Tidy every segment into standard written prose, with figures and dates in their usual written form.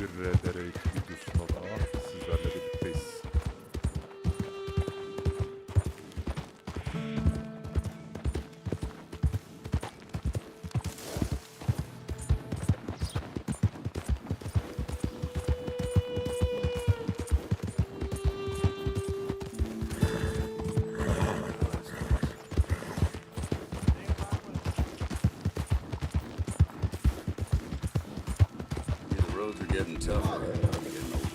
bir RDR videosunda daha sizlerle birlikteyiz. Yeah, the roads are getting tougher. I'm getting older.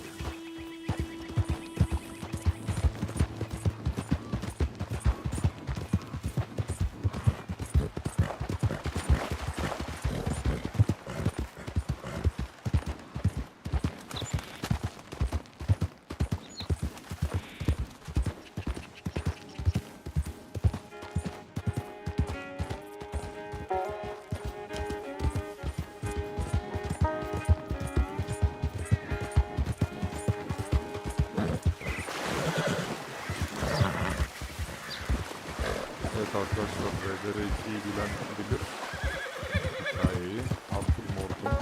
Evet arkadaşlar, RDR2'yi bilen bilir. Hikayeyi Arthur Morgan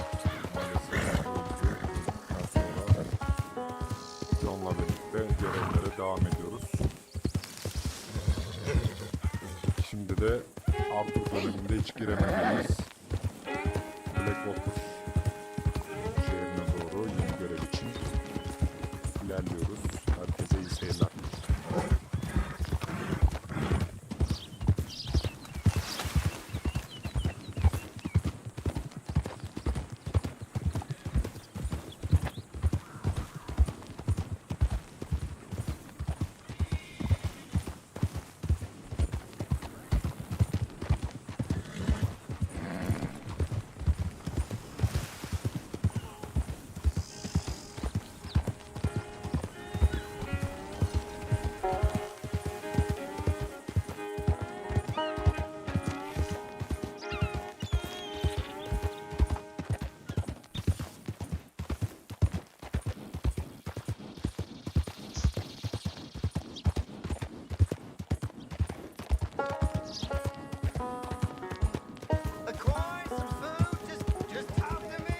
maalesef öldükten sonra John'la birlikte görevlere devam ediyoruz. Şimdi de Arthur bölümünde hiç giremediğimiz Blackwater şehrine doğru yeni görev için ilerliyoruz. Herkese iyi seyirler. Acquiring some food? Just talk to me.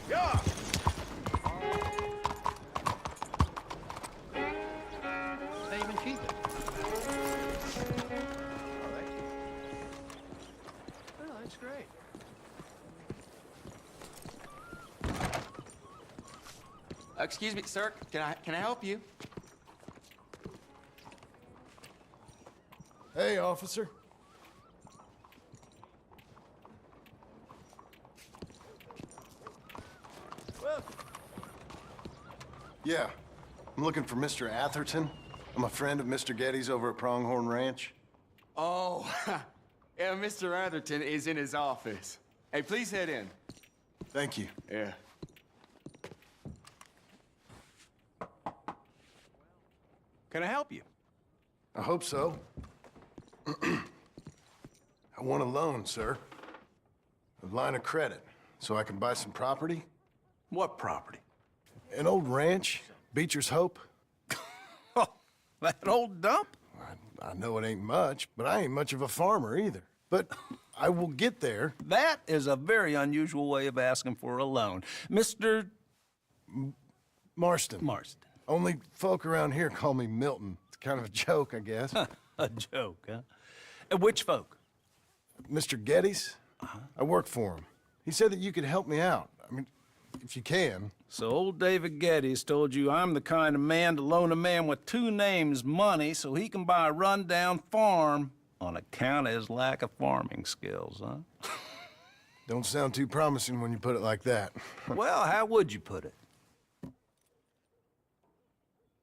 Yeah. They even keep it. Oh, thank you. Oh, that's great. Excuse me, sir. Can I help you? Hey, officer. Well, Yeah, I'm looking for Mr. Atherton. I'm a friend of Mr. Getty's over at Pronghorn Ranch. Oh, yeah, Mr. Atherton is in his office. Hey, please head in. Thank you. Yeah. can I help you? I hope so. I want a loan, sir. A line of credit, so I can buy some property. What property? An old ranch, Beecher's Hope. Oh, that old dump? I know it ain't much, but I ain't much of a farmer either. But I will get there. That is a very unusual way of asking for a loan. Mr. Marston. Marston. Only folk around here call me Milton. It's kind of a joke, I guess. A joke, huh? Which folk? Mr. Getty's? I work for him. He said that you could help me out. I mean, if you can. So old David Geddes told you I'm the kind of man to loan a man with two names money so he can buy a rundown farm on account of his lack of farming skills, huh? Don't sound too promising when you put it like that. Well, how would you put it?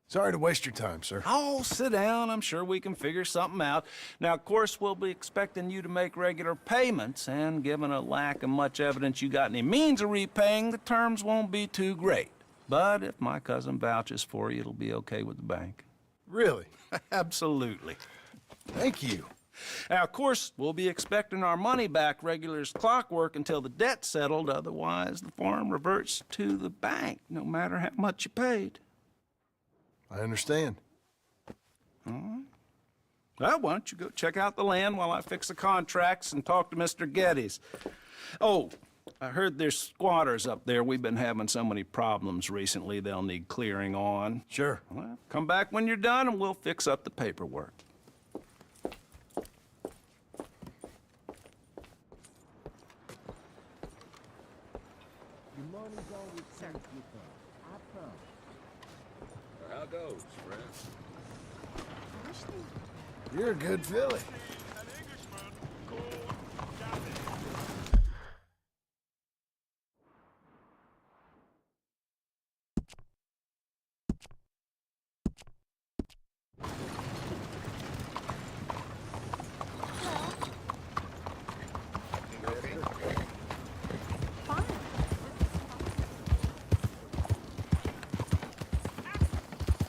Sorry to waste your time, sir. Oh, sit down. I'm sure we can figure something out. Now, of course, we'll be expecting you to make regular payments, and given a lack of much evidence you got any means of repaying, the terms won't be too great. But if my cousin vouches for you, it'll be okay with the bank. Really? Absolutely. Thank you. Now, of course, we'll be expecting our money back regular as clockwork until the debt's settled. Otherwise, the farm reverts to the bank, no matter how much you paid. I understand. Well, why don't you go check out the land while I fix the contracts and talk to Mr. Geddes? Oh, I heard there's squatters up there. We've been having so many problems recently, they'll need clearing on. Sure. Well, come back when you're done and we'll fix up the paperwork. How goes, friend? You're a good filly.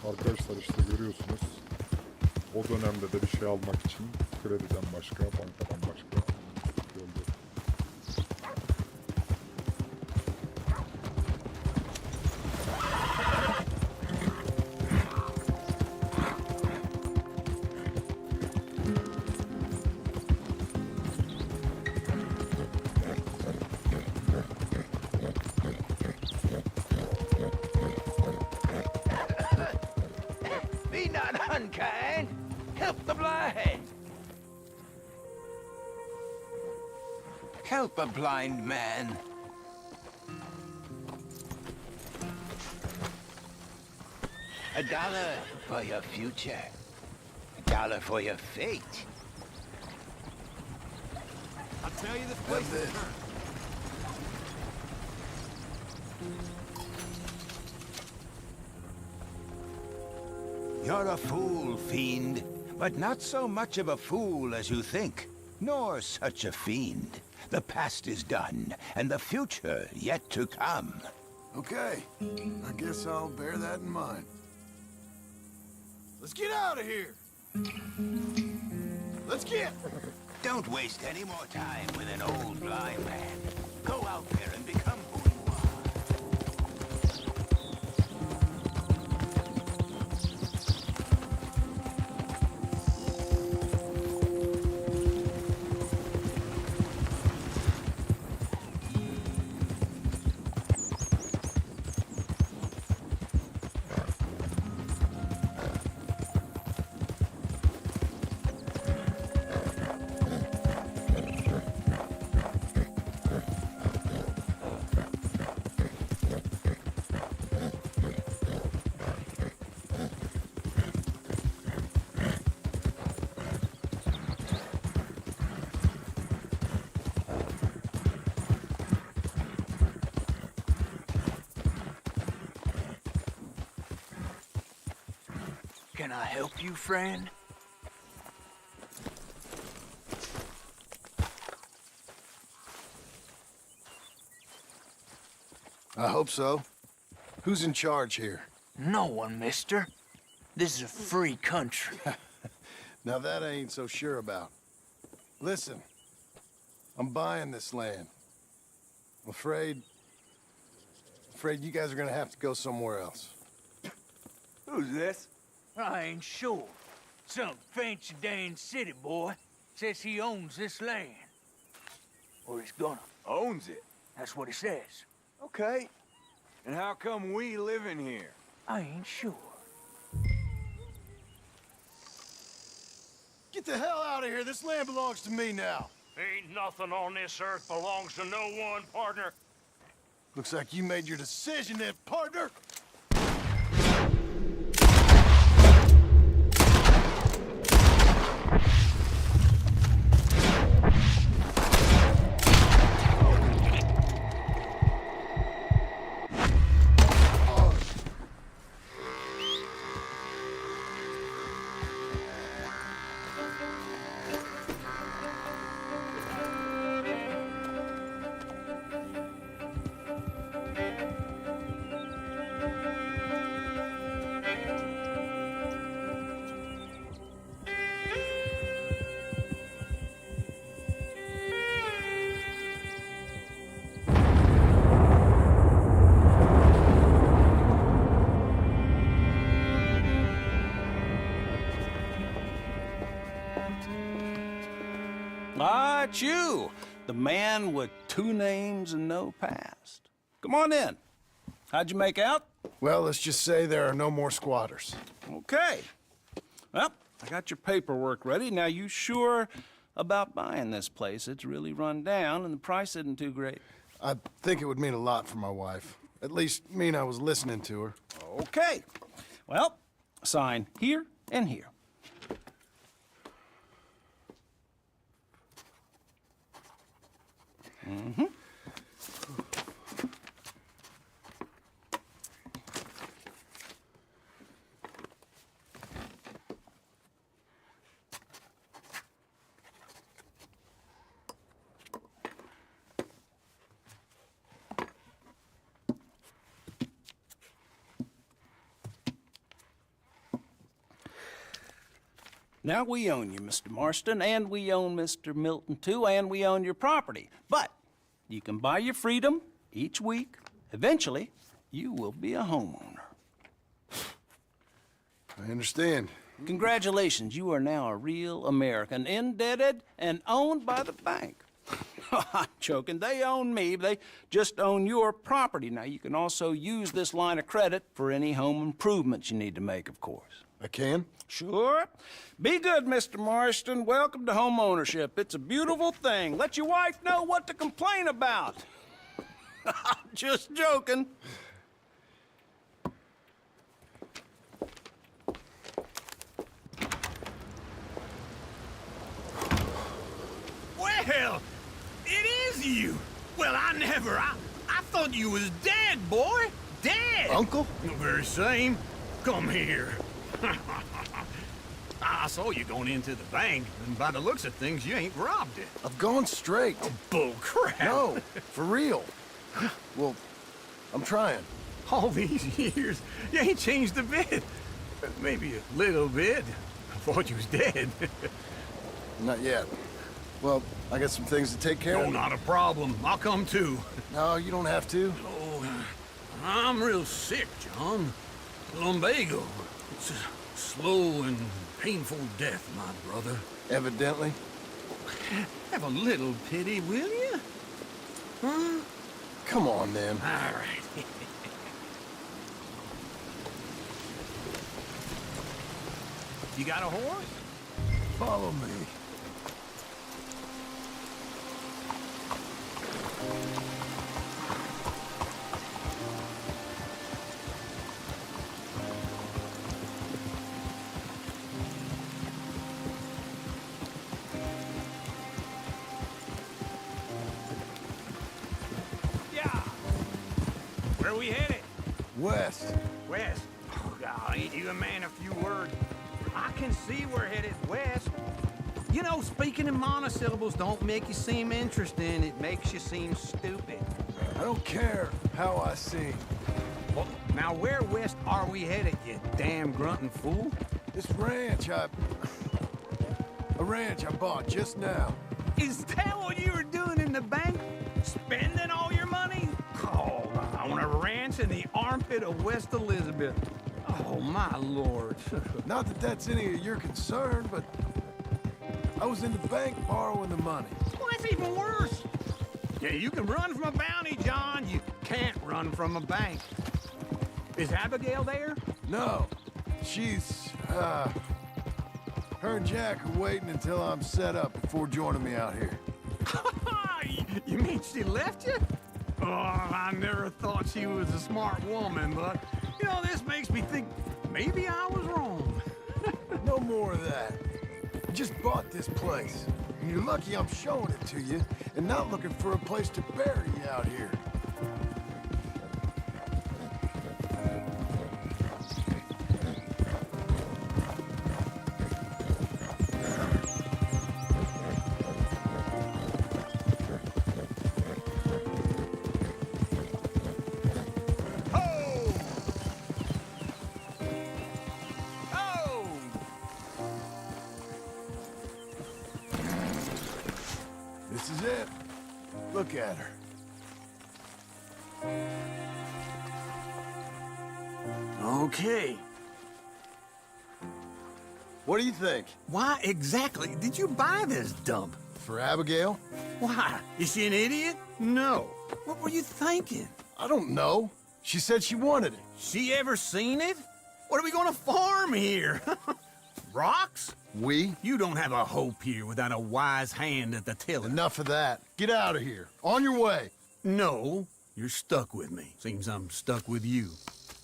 Arkadaşlar işte görüyorsunuz. O dönemde de bir şey almak için krediden başka, bankadan başka yol yok. Be not unkind. Help the blind. Help a blind man. $1 for your future. $1 for your fate. I'll tell you this place is hurt. You're a fool, fiend, but not so much of a fool as you think, nor such a fiend. The past is done, and the future yet to come. Okay. I guess I'll bear that in mind. Let's get out of here. Let's get. Don't waste any more time with an old blind man. Go out there and become who you are. Can I help you, friend? I hope so. Who's in charge here? No one, mister. This is a free country. Now that I ain't so sure about. Listen, I'm buying this land. I'm afraid you guys are gonna have to go somewhere else. Who's this? I ain't sure. Some fancy Dan city boy says he owns this land. Or he's gonna. Owns it. That's what he says. Okay. And how come we live in here? I ain't sure. Get the hell out of here. This land belongs to me now. Ain't nothing on this earth belongs to no one, partner. Looks like you made your decision then, partner. Ah, it's you, the man with 2 names and no past. Come on in. How'd you make out? Well, let's just say there are no more squatters. Okay. Well, I got your paperwork ready. Now, you sure about buying this place? It's really run down, and the price isn't too great. I think it would mean a lot for my wife. At least mean I was listening to her. Okay. Well, sign here and here. Mm-hmm. Now, we own you, Mr. Marston, and we own Mr. Milton, too, and we own your property. But you can buy your freedom each week. Eventually, you will be a homeowner. I understand. Congratulations, you are now a real American, indebted and owned by the bank. I'm joking. They own me. They just own your property. Now, you can also use this line of credit for any home improvements you need to make, of course. I can? Sure. Be good, Mr. Marston. Welcome to home ownership. It's a beautiful thing. Let your wife know what to complain about. Just joking. Well, it is you. Well, I thought you was dead, boy. Dead. Uncle? The very same. Come here. I saw you going into the bank, and by the looks of things, you ain't robbed it. I've gone straight. Bull crap. No, for real. Well, I'm trying. All these years, you ain't changed a bit. Maybe a little bit. I thought you was dead. Not yet. Well, I got some things to take care No, of. not a problem. I'll come too. No, you don't have to. Oh, I'm real sick, John. Lumbago. It's a slow and painful death, my brother. Evidently. Have a little pity, will you? Huh? Come on, then. All right. You got a horse? Follow me. Yeah. Where are we headed? West. West. Oh, God, ain't you a man of few words? I can see we're headed west. You know, speaking in monosyllables don't make you seem interesting. It makes you seem stupid. I don't care how I sing. Well, now where west are we headed, you damn grunting fool? This ranch a ranch I bought just now. Is that what you were doing in the bank? Spending all your money? Oh, on a ranch in the armpit of West Elizabeth. Oh, my lord. Not that that's any of your concern, but I was in the bank borrowing the money. Well, that's even worse. Yeah, you can run from a bounty, John. You can't run from a bank. Is Abigail there? No, she's, her and Jack are waiting until I'm set up before joining me out here. You mean she left you? Oh, I never thought she was a smart woman, but, you know, this makes me think maybe I was wrong. No more of that. I just bought this place, and you're lucky I'm showing it to you and not looking for a place to bury you out here. This is it. Look at her. Okay. What do you think? Why exactly did you buy this dump? For Abigail? Why? Is she an idiot? No. What were you thinking? I don't know. She said she wanted it. She ever seen it? What are we gonna farm here? Rocks? We? You don't have a hope here without a wise hand at the tiller. Enough of that. Get out of here. On your way. No, you're stuck with me. Seems I'm stuck with you.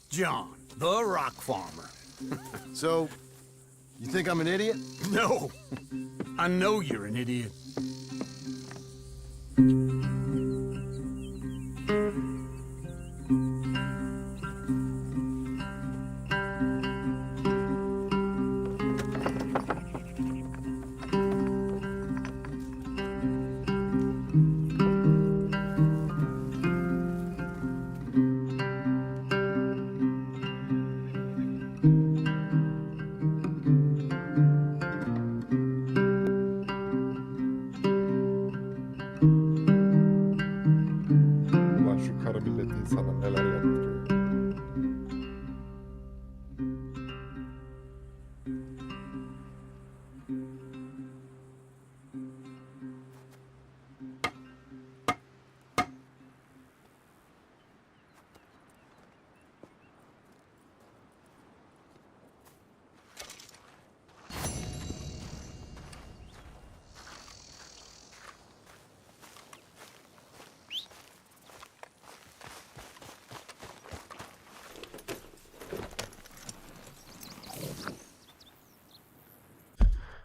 John, the rock farmer. So, you think I'm an idiot? No, I know you're an idiot. Ulan şu karı millet insana neler yaptırıyor.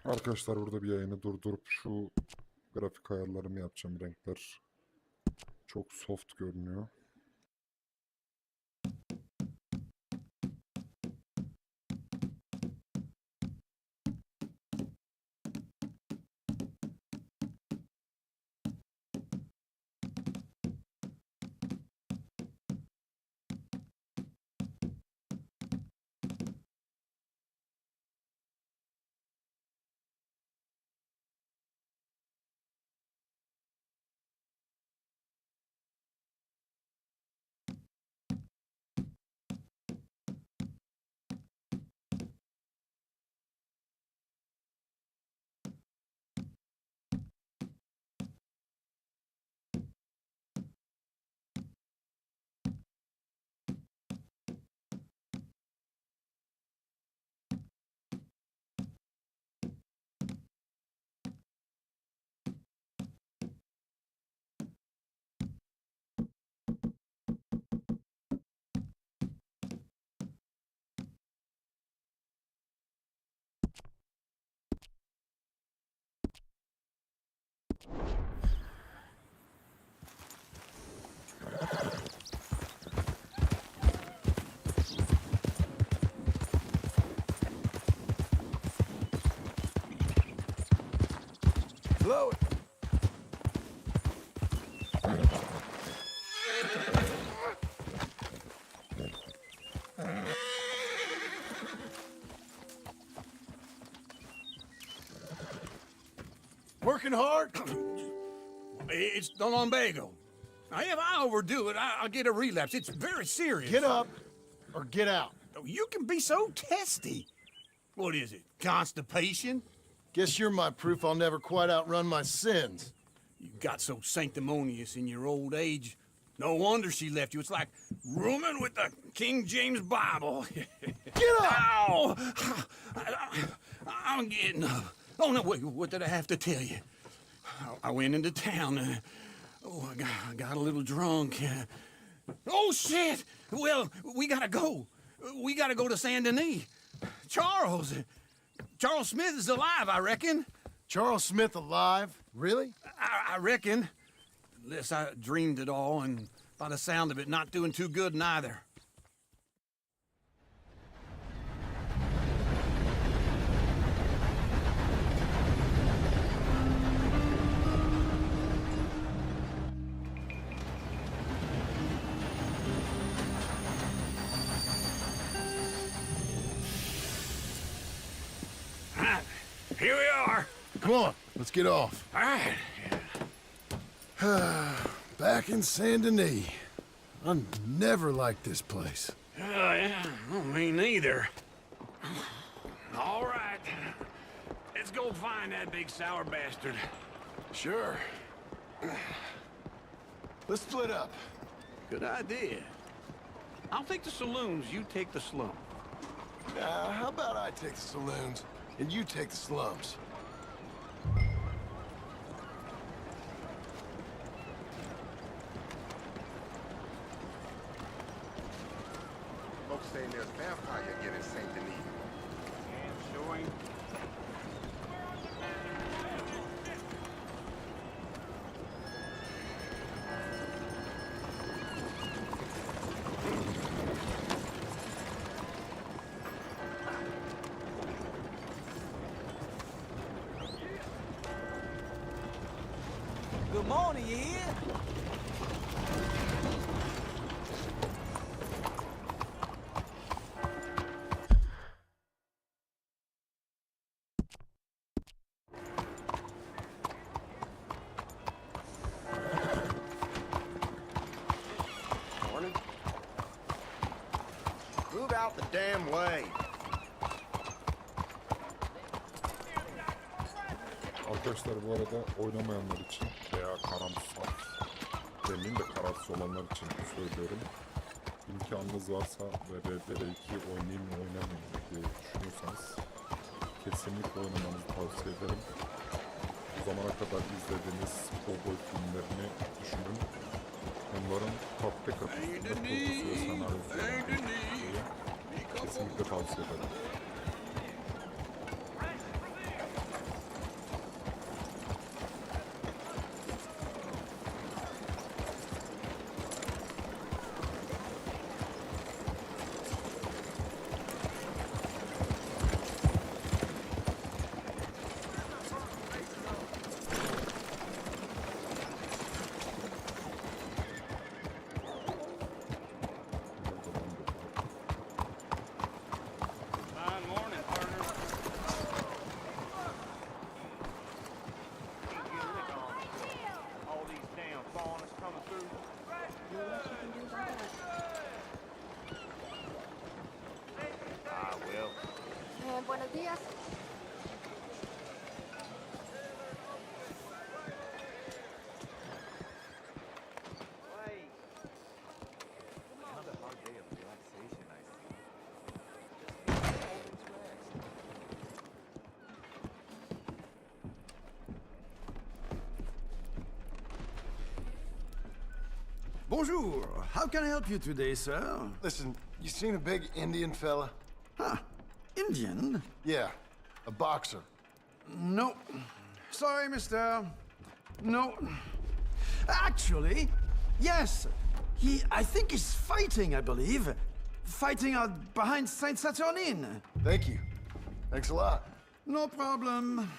Arkadaşlar burada bir yayını durdurup şu grafik ayarlarımı yapacağım. Renkler çok soft görünüyor. Blow it. Working hard? It's the lumbago. Now, if I overdo it, I'll get a relapse. It's very serious. Get up or get out. You can be so testy. What is it, constipation? Guess you're my proof I'll never quite outrun my sins. You got so sanctimonious in your old age. No wonder she left you. It's like rooming with the King James Bible. Get up! Ow! I'm getting up. Oh, no, wait, what did I have to tell you? I went into town. I got a little drunk. Oh, shit! Well, we gotta go. We gotta go to Saint Denis. Charles Smith is alive, I reckon. Charles Smith alive? Really? I reckon. Unless I dreamed it all, and by the sound of it, not doing too good neither. Here we are. Come on, let's get off. All right. Back in Saint Denis. I never liked this place. Yeah, well, me neither. All right. Let's go find that big sour bastard. Sure. Let's split up. Good idea. I'll take the saloons, you take the slum. How about I take the saloons and you take the slums? Folks saying there's vampire again in Saint Denis. And showing. Good morning, you hear? Morning. Move out the damn way. Arkadaşlar bu arada oynamayanlar için veya karamsar demeyeyim de kararsız olanlar için söylüyorum. İmkanınız varsa ve RDR2 oynayayım mı oynamayayım mı diye düşünüyorsanız kesinlikle oynamanızı tavsiye ederim. Bu zamana kadar izlediğiniz cowboy filmlerini düşünün. Onların tat tek atışında kurgusu ve senaryosu kesinlikle tavsiye ederim. Fine morning, partner. All these damn foreigners coming through. I will. Buenos días. Bonjour. How can I help you today, sir? Listen, you seen a big Indian fella? Huh. Indian? Yeah, a boxer. No. Sorry, mister. No. Actually, yes. I think he's fighting, I believe. Fighting out behind Saint Saturnine. Thank you. Thanks a lot. No problem.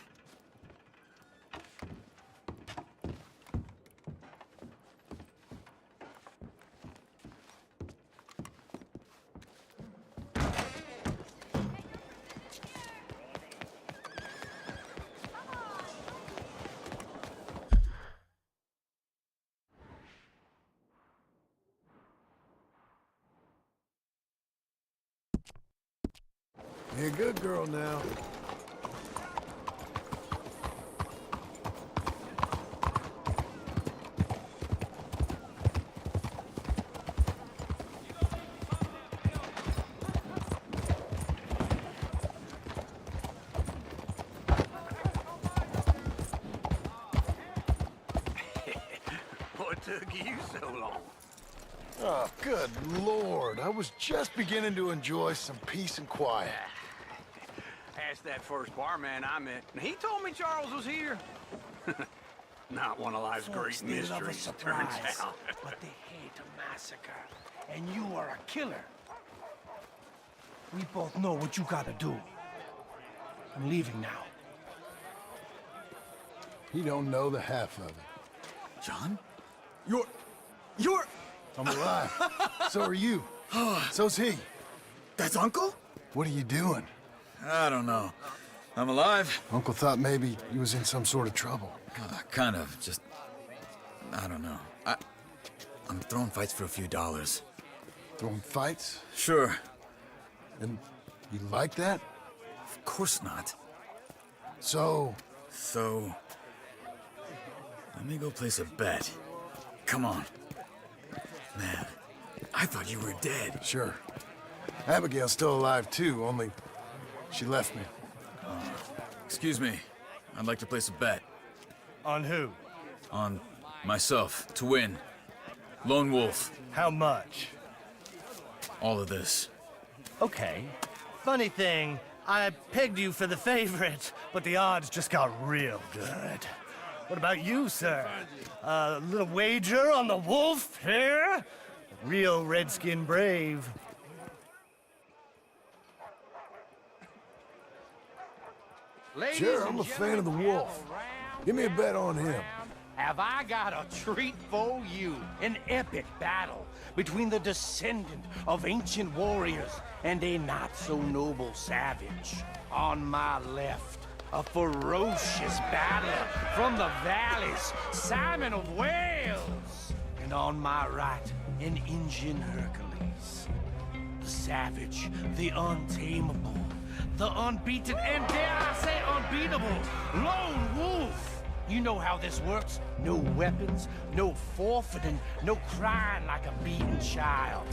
You're a good girl now. What took you so long? Oh, good Lord. I was just beginning to enjoy some peace and quiet. Asked that first barman I met, and he told me Charles was here. Not one of life's great mysteries, turns out. But they hate a massacre. And you are a killer. We both know what you gotta do. I'm leaving now. He don't know the half of it. John? You're... I'm alive. So are you. So's he. That's Uncle? What are you doing? I don't know. I'm alive. Uncle thought maybe he was in some sort of trouble. Kind of. Just... I don't know. I'm throwing fights for a few dollars. Throwing fights? Sure. And you like that? Of course not. So... So... Let me go place a bet. come on. Man, I thought you were dead. Sure. Abigail's still alive too, only she left me. Excuse me. I'd like to place a bet. On who? On myself, to win. Lone Wolf. How much? All of this. Okay. Funny thing, I pegged you for the favorite, but the odds just got real good. What about you, sir? A little wager on the wolf here? Real redskin brave. Sure, I'm a fan of the wolf. Give me a bet on him. Have I got a treat for you? An epic battle between the descendant of ancient warriors and a not-so-noble savage. On my left, a ferocious battler from the valleys, Simon of Wales. And on my right, an Indian Hercules. The savage, the untamable, the unbeaten, and dare I say unbeatable, Lone Wolf. You know how this works. No weapons, no forfeiting, no crying like a beaten child.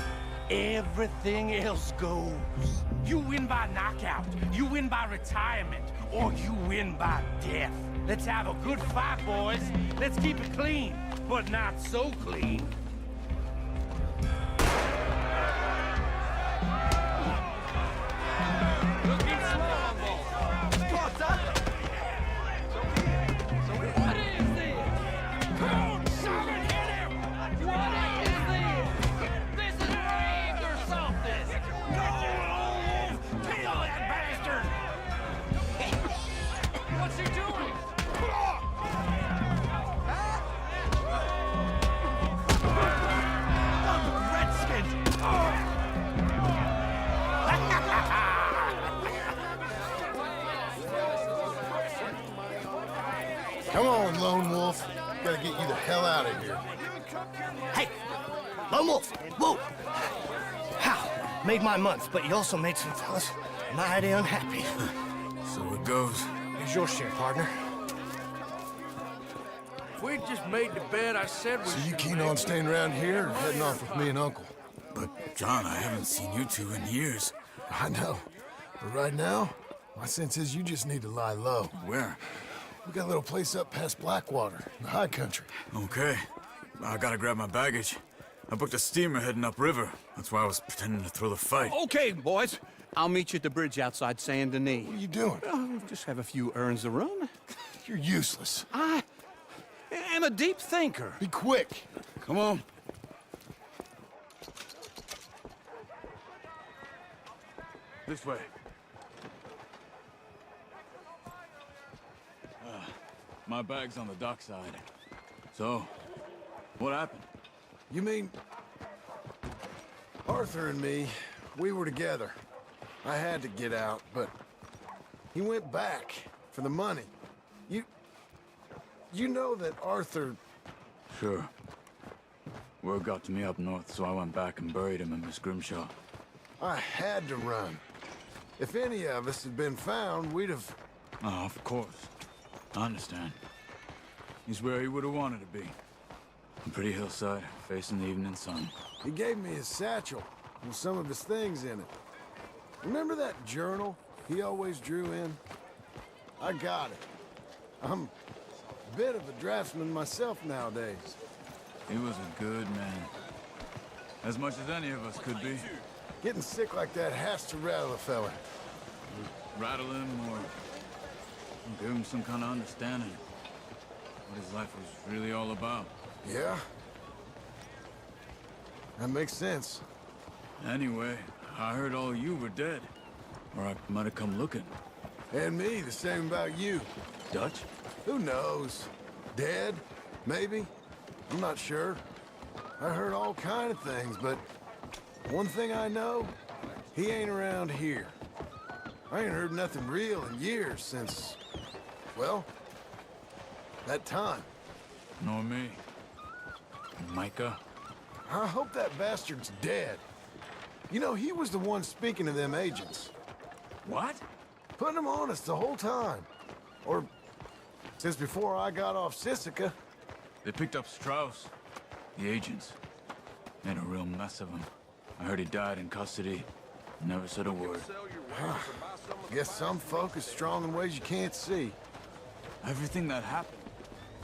Everything else goes. You win by knockout, you win by retirement, or you win by death. Let's have a good fight, boys. Let's keep it clean, but not so clean. Looking small, what's up? What is this? Come on, Simon, hit him! What is this? This is rigged or something! No! Kill that bastard! What's he doing? Redskins! Come on, Lone Wolf. Gotta get you the hell out of here. Hey! Lone Wolf! Whoa! How? Made my month, but you also made some fellas mighty unhappy. So it goes. Here's your share, partner. We just made the bet I said we So you keen on staying around here or heading off with me and Uncle? But, John, I haven't seen you two in years. I know. But right now, my sense is you just need to lie low. Where? We got a little place up past Blackwater, in the high country. Okay. I gotta grab my baggage. I booked a steamer heading upriver. That's why I was pretending to throw the fight. Okay, boys. I'll meet you at the bridge outside Saint Denis. What are you doing? Oh, just have a few errands to run. You're useless. I am a deep thinker. Be quick. Come on. This way. My bag's on the dockside. So, what happened? You mean... Arthur and me, we were together. I had to get out, but... he went back for the money. You know that Arthur... Sure. Word got to me up north, so I went back and buried him in Miss Grimshaw. I had to run. If any of us had been found, we'd have... Oh, of course. I understand. He's where he would have wanted to be. A pretty hillside, facing the evening sun. He gave me his satchel with some of his things in it. Remember that journal he always drew in? I got it. I'm a bit of a draftsman myself nowadays. He was a good man. As much as any of us could be. Getting sick like that has to rattle a fella. Rattle him or give him some kind of understanding. What his life was really all about. Yeah? That makes sense. Anyway, I heard all you were dead. Or I might have come looking. And me, the same about you. Dutch? Who knows? Dead? Maybe? I'm not sure. I heard all kind of things, but one thing I know, he ain't around here. I ain't heard nothing real in years since, well, that time. Nor me. Micah? I hope that bastard's dead. You know, he was the one speaking to them agents. What? Putting them on us the whole time. Or since before I got off Sisika. They picked up Strauss. The agents. Made a real mess of him. I heard he died in custody. Never said a word. Guess some folk is strong in ways you can't see. Everything that happened.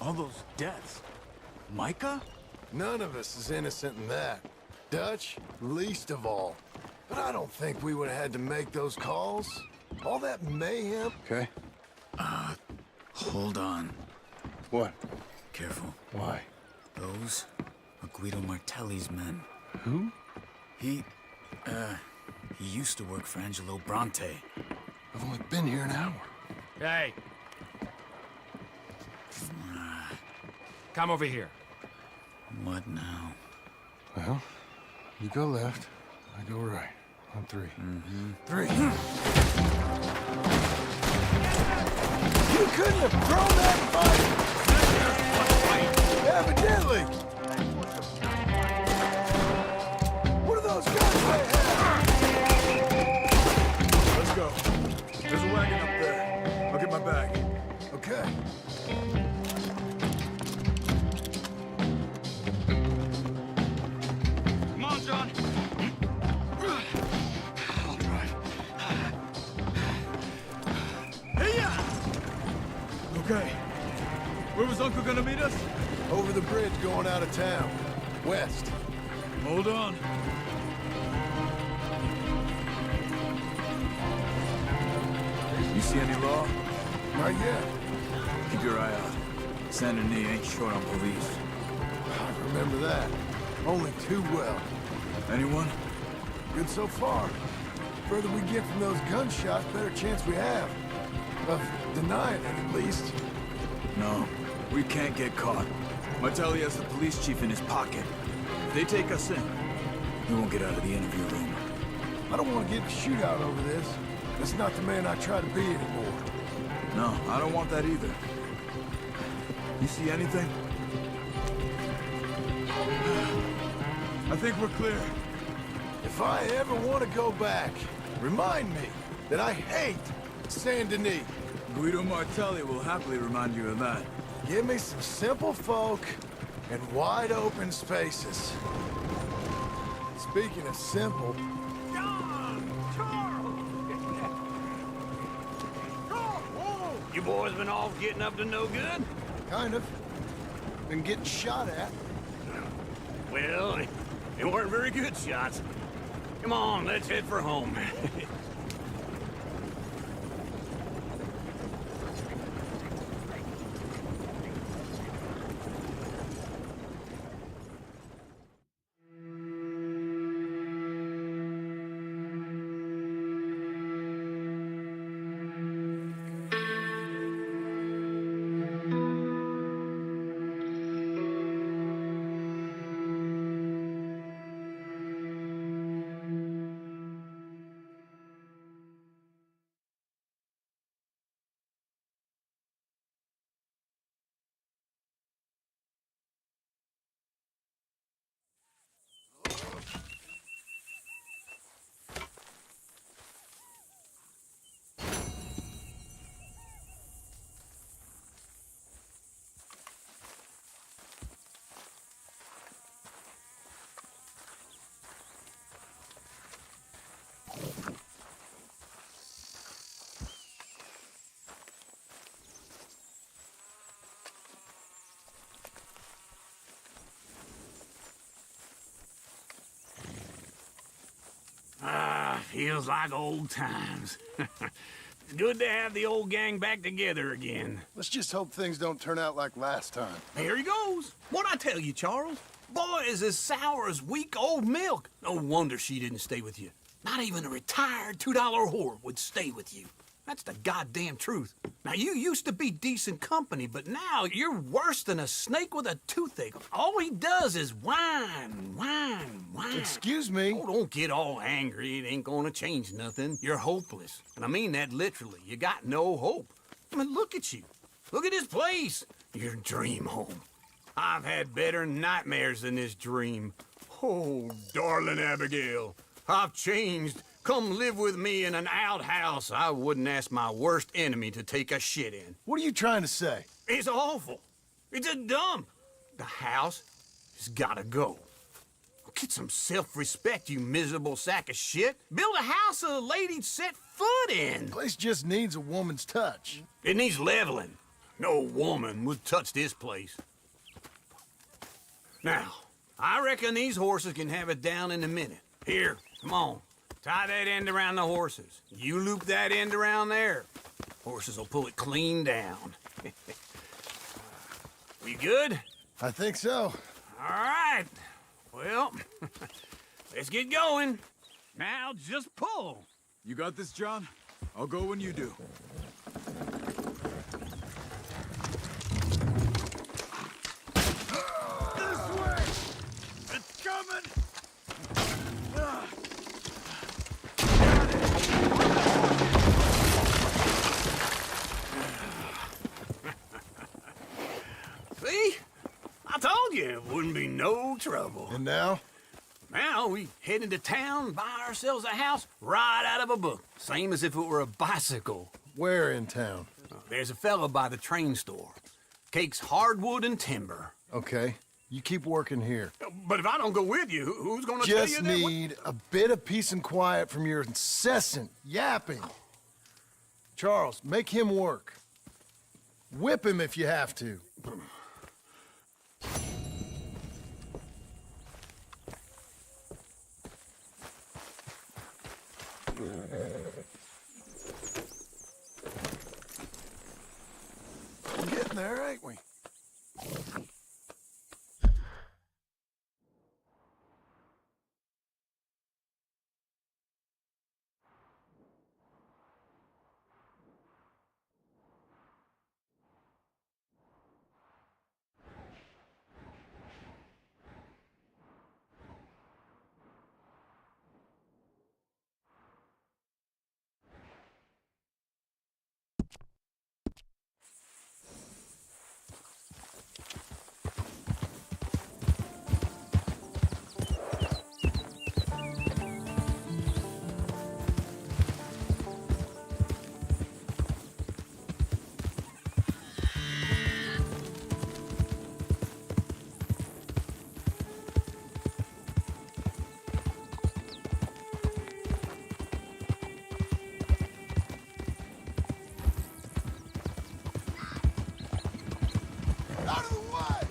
All those deaths. Micah? None of us is innocent in that. Dutch, least of all. But I don't think we would have had to make those calls. All that mayhem. Okay. Hold on. What? Careful. Why? Those are Guido Martelli's men. Who? He used to work for Angelo Bronte. I've only been here an hour. Hey. Come over here. What now? Well, you go left, I go right. On three. Three. You couldn't have thrown that fight! Evidently! What are those guns they have? Let's go. There's a wagon up there. I'll get my bag. Okay. Come on, John. I'll drive. Hey-ya! Okay. Where was Uncle gonna meet us? Over the bridge going out of town. West. Hold on. You see any law? Not yet. Keep your eye out. Saint Denis ain't short on police. I remember that. Only too well. Anyone? Good so far. Further we get from those gunshots, better chance we have. Of denying it, at least. No, we can't get caught. Martelli has the police chief in his pocket. If they take us in, we won't get out of the interview room. I don't want to get in a shootout over this. That's not the man I try to be anymore. No, I don't want that either. You see anything? I think we're clear. If I ever want to go back, remind me that I hate Saint Denis. Guido Martelli will happily remind you of that. Give me some simple folk and wide open spaces. Speaking of simple, You boys been off getting up to no good? kind of. Been getting shot at. Well, they weren't very good shots. Come on, let's head for home. Feels like old times. It's good to have the old gang back together again. Let's just hope things don't turn out like last time. Here he goes. What'd I tell you, Charles? Boy is as sour as weak old milk. No wonder she didn't stay with you. Not even a retired $2 whore would stay with you. That's the goddamn truth. Now, you used to be decent company, but now you're worse than a snake with a toothache. All he does is whine, whine, whine. Excuse me? Oh, don't get all angry. It ain't gonna change nothing. You're hopeless. And I mean that literally. You got no hope. I mean, look at you. Look at this place. Your dream home. I've had better nightmares than this dream. Oh, darling Abigail, I've changed. Come live with me in an outhouse I wouldn't ask my worst enemy to take a shit in. What are you trying to say? It's awful. It's a dump. The house has gotta go. Get some self-respect, you miserable sack of shit. Build a house a lady'd set foot in. Place just needs a woman's touch. It needs leveling. No woman would touch this place. Now, I reckon these horses can have it down in a minute. Here, come on. Tie that end around the horses. You loop that end around there. Horses will pull it clean down. We good? I think so. All right. Well, let's get going. Now just pull. You got this, John? I'll go when you do. This way! It's coming! See? I told you it wouldn't be no trouble. And now? Now we head into town, buy ourselves a house right out of a book. Same as if it were a bicycle. Where in town? There's a fella by the train store. Cakes hardwood and timber. Okay, you keep working here. But if I don't go with you, who's gonna tell you Just that? need a bit of peace and quiet from your incessant yapping. Charles, make him work. Whip him if you have to. We're getting there, ain't we? Out of the way!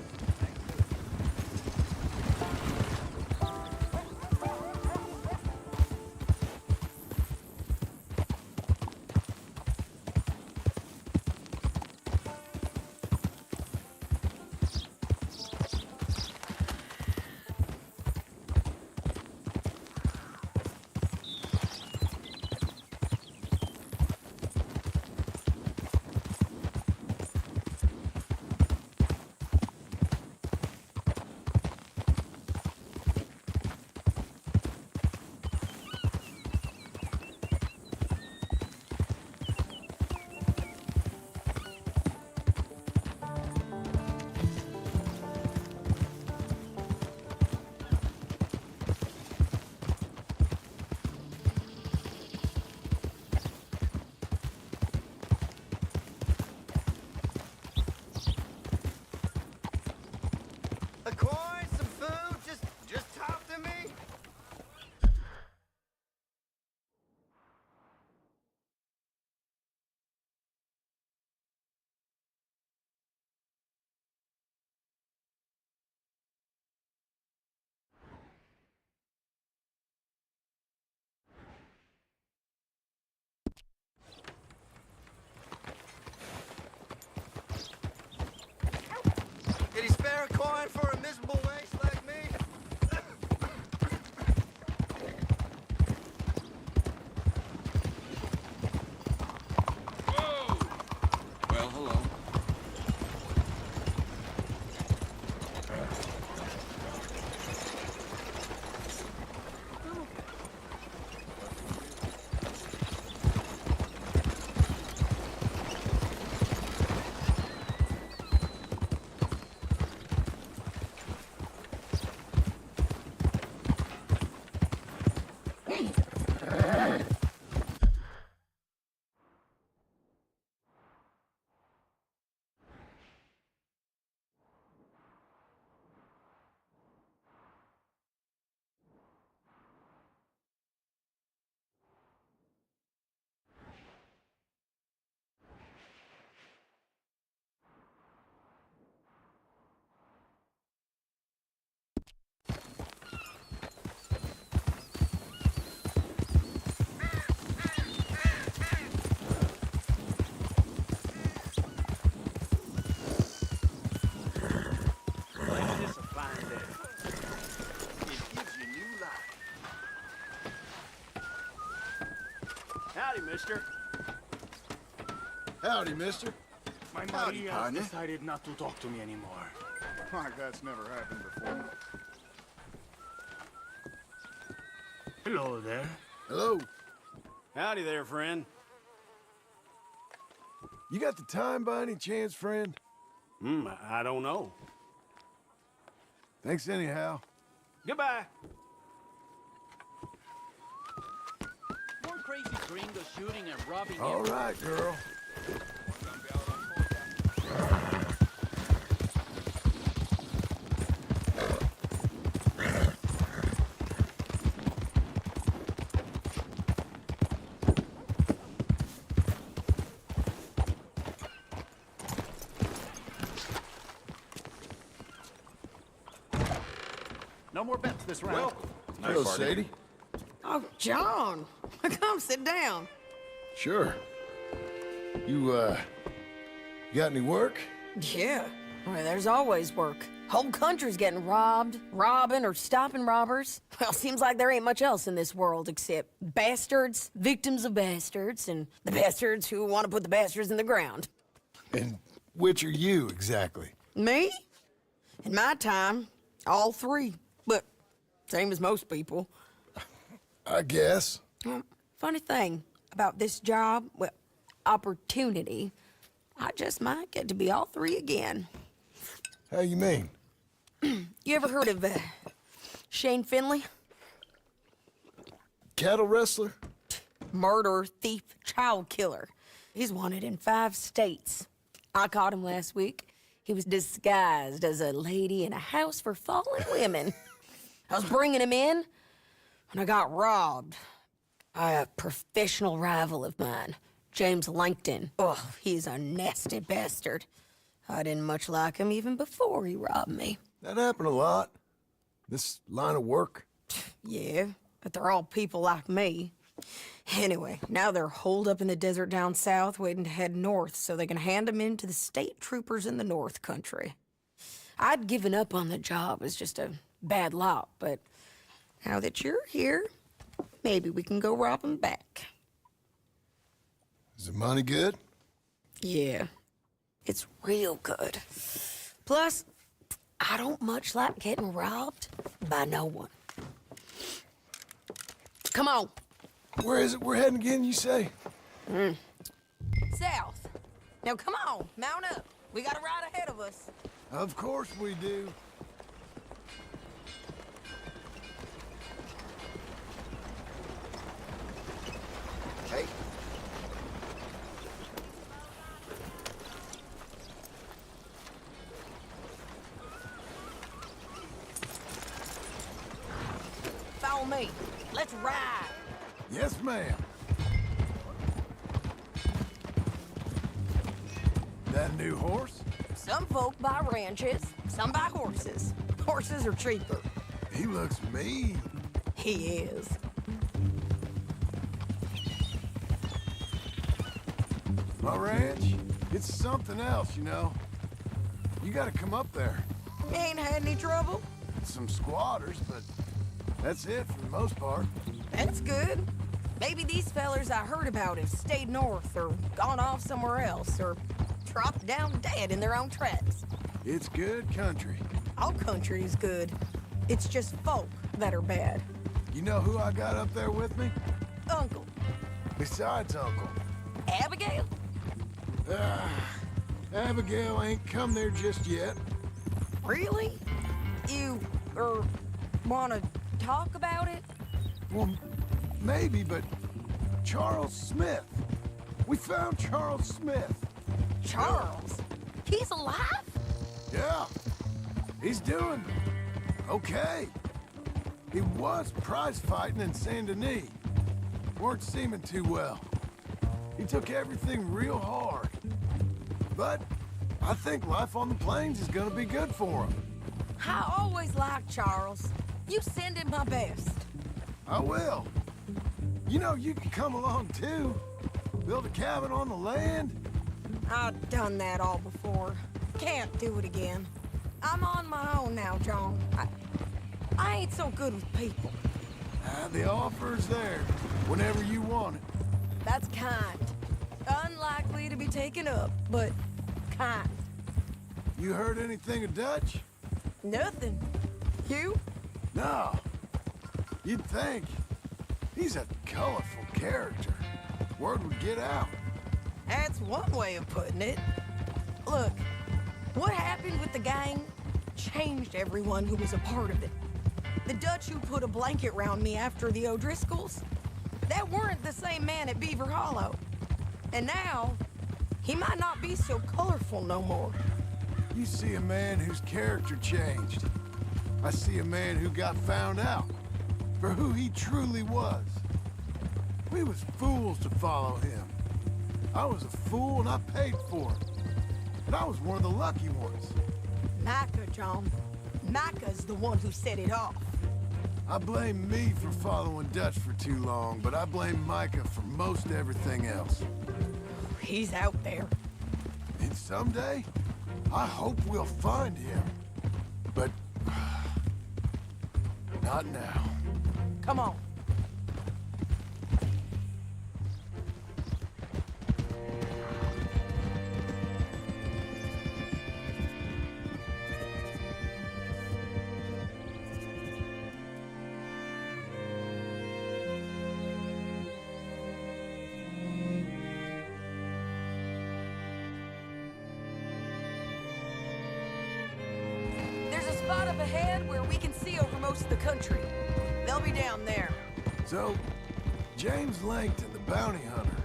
mister. Howdy, mister. My Howdy, Maria partner. decided not to talk to me anymore. Like that's never happened before. Hello there. Hello. Howdy there, friend. You got the time by any chance, friend? I don't know. Thanks anyhow. Goodbye. More crazy gringos shooting and robbing All right, girl. No more bets this round. Hello, Sadie. Oh, John. Come sit down. Sure. You got any work? Yeah. Well, there's always work. Whole country's getting robbed, robbing, or stopping robbers. Well, seems like there ain't much else in this world except bastards, victims of bastards, and the bastards who want to put the bastards in the ground. And which are you, exactly? Me? In my time, all three. But same as most people. I guess. Funny thing about this job, well, opportunity, I just might get to be all three again. How you mean? You ever heard of Shane Finley? Cattle wrestler? Murderer, thief, child killer. He's wanted in 5 states. I caught him last week. He was disguised as a lady in a house for fallen women. I was bringing him in when I got robbed by a professional rival of mine, James Langton. Oh, he's a nasty bastard. I didn't much like him even before he robbed me. That happened a lot. This line of work. Yeah, but they're all people like me. Anyway, now they're holed up in the desert down south, waiting to head north so they can hand them in to the state troopers in the north country. I'd given up on the job as just a bad lot, but now that you're here, maybe we can go rob them back. Is the money good? Yeah, it's real good. Plus, I don't much like getting robbed by no one. Come on. Where is it we're heading again, you say? South. Now come on, mount up. We got a ride ahead of us. Of course we do. Hey. Follow me. Let's ride. Yes, ma'am. That new horse? Some folk buy ranches, some buy horses. Horses are cheaper. He looks mean. He is. My ranch, it's something else, you know. You gotta come up there. You ain't had any trouble? Some squatters, but that's it for the most part. That's good. Maybe these fellers I heard about have stayed north or gone off somewhere else or dropped down dead in their own tracks. It's good country. All country is good. It's just folk that are bad. You know who I got up there with me? Uncle. Besides Uncle. Abigail? Abigail ain't come there just yet. Really? You, wanna talk about it? Well, maybe, but Charles Smith. We found Charles Smith. Charles? He's alive? Yeah. He's doing okay. He was prize fighting in Saint Denis. Weren't seeming too well. He took everything real hard. But I think life on the plains is gonna be good for him. I always liked Charles. You send him my best. I will. You know, you can come along too. Build a cabin on the land. I've done that all before. Can't do it again. I'm on my own now, John. I ain't so good with people. The offer's there whenever you want it. That's kind. Unlikely to be taken up, but kind. You heard anything of Dutch? Nothing. You? No. You'd think. He's a colorful character. Word would get out. That's one way of putting it. Look, what happened with the gang changed everyone who was a part of it. The Dutch who put a blanket round me after the O'Driscolls, that weren't the same man at Beaver Hollow. And now, he might not be so colorful no more. You see a man whose character changed. I see a man who got found out for who he truly was. We was fools to follow him. I was a fool and I paid for it. And I was one of the lucky ones. Micah, John. Micah's the one who set it off. I blame me for following Dutch for too long, but I blame Micah for most everything else. He's out there. And someday, I hope we'll find him. But not now. Come on. Spot up ahead where we can see over most of the country. They'll be down there. So, James Langton, the bounty hunter,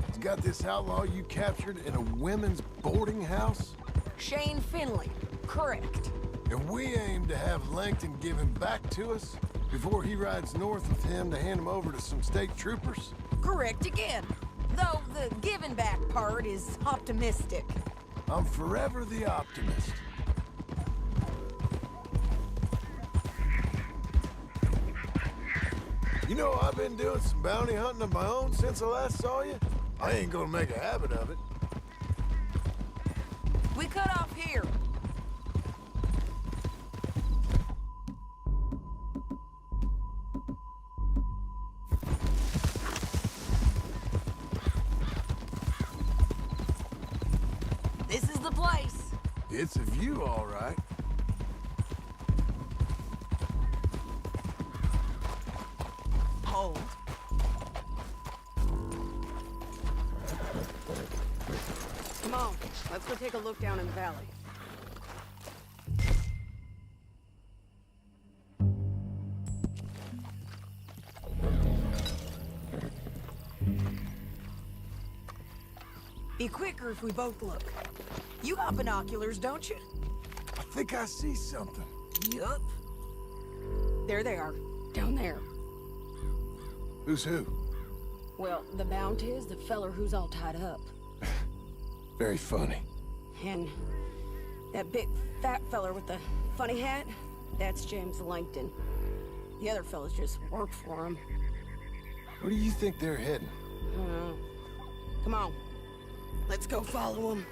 has got this outlaw you captured in a women's boarding house? Shane Finley, correct. And we aim to have Langton give him back to us before he rides north with him to hand him over to some state troopers? Correct again. Though the giving back part is optimistic. I'm forever the optimist. You know, I've been doing some bounty hunting of my own since I last saw you. I ain't gonna make a habit of it. We cut off here. This is the place. It's a view, all right. Hold. Come on, let's go take a look down in the valley. Be quicker if we both look. You got binoculars, don't you? I think I see something. Yup. There they are, down there. Who's who? Well, the Bounty is the feller who's all tied up. Very funny. And that big fat feller with the funny hat, that's James Langton. The other fellas just work for him. Where do you think they're heading? Come on. Let's go follow them.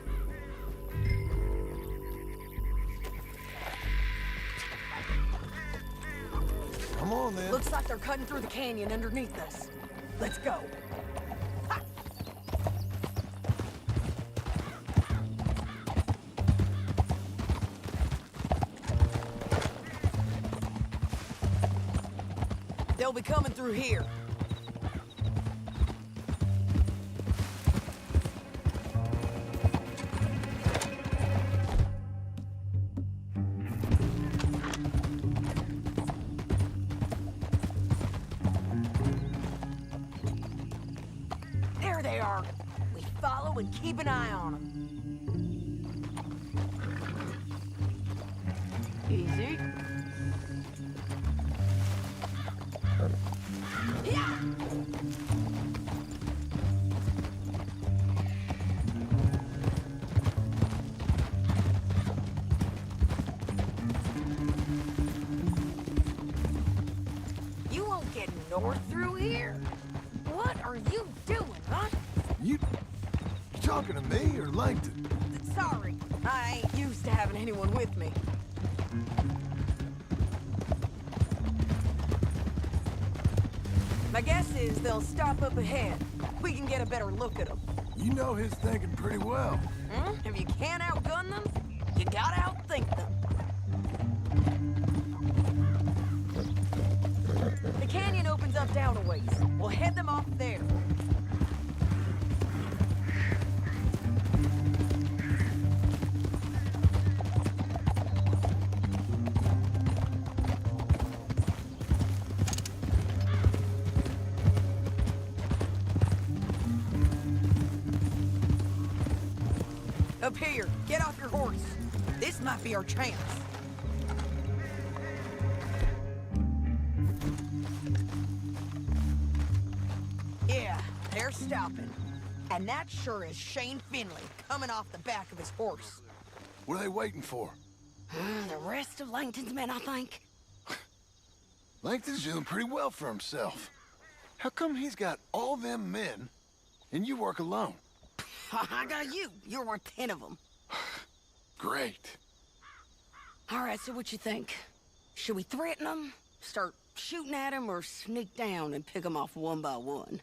Come on, then. Looks like they're cutting through the canyon underneath us. Let's go. Ha! They'll be coming through here. There they are. We follow and keep an eye on them. Easy. Yeah. You won't get north through here. What are you doing, huh? You talking to me or Langton? Sorry, I ain't used to having anyone with me. My guess is they'll stop up ahead. We we can get a better look at them. You know his thinking pretty well. If you can't outgun them, you gotta outthink them. The canyon opens up down a ways. We'll head them off there. Up here, get off your horse. This might be our chance. Yeah, they're stopping. And that sure is Shane Finley coming off the back of his horse. What are they waiting for? The rest of Langton's men, I think. Langton's doing pretty well for himself. How come he's got all them men and you work alone? I got you. You're worth 10 of them. Great. All right, so what you think? Should we threaten them, start shooting at them, or sneak down and pick them off one by one?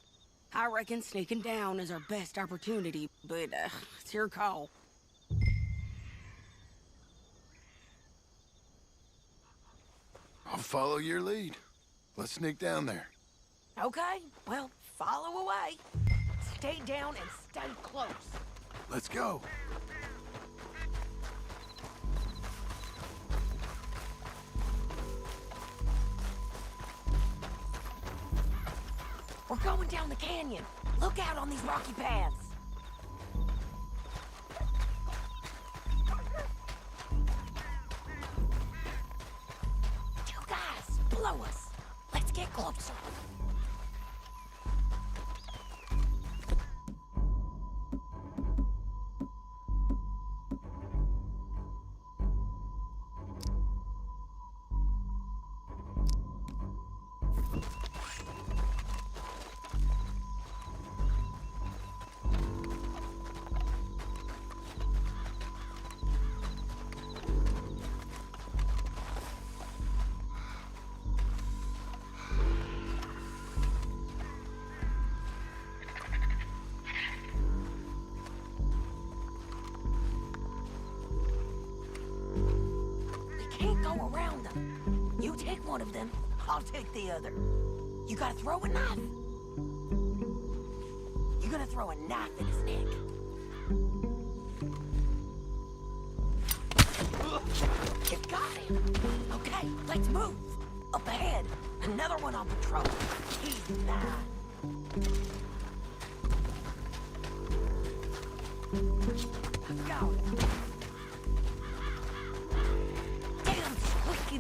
I reckon sneaking down is our best opportunity, but it's your call. I'll follow your lead. Let's sneak down there. Okay, well, follow away. Stay down and stay close. Let's go. We're going down the canyon. Look out on these rocky paths. You guys, blow us. Let's get closer. Go around them. You take one of them, I'll take the other. You gotta throw a knife. You're gonna throw a knife in his neck. You got him. Okay, let's move. Up ahead, another one on patrol. He's nigh. I've got him.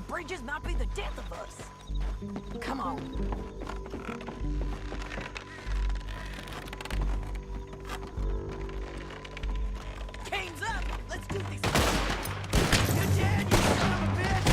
Bridges might be the death of us. Come on. Game's up. Let's do this. You're dead, you son of a bitch.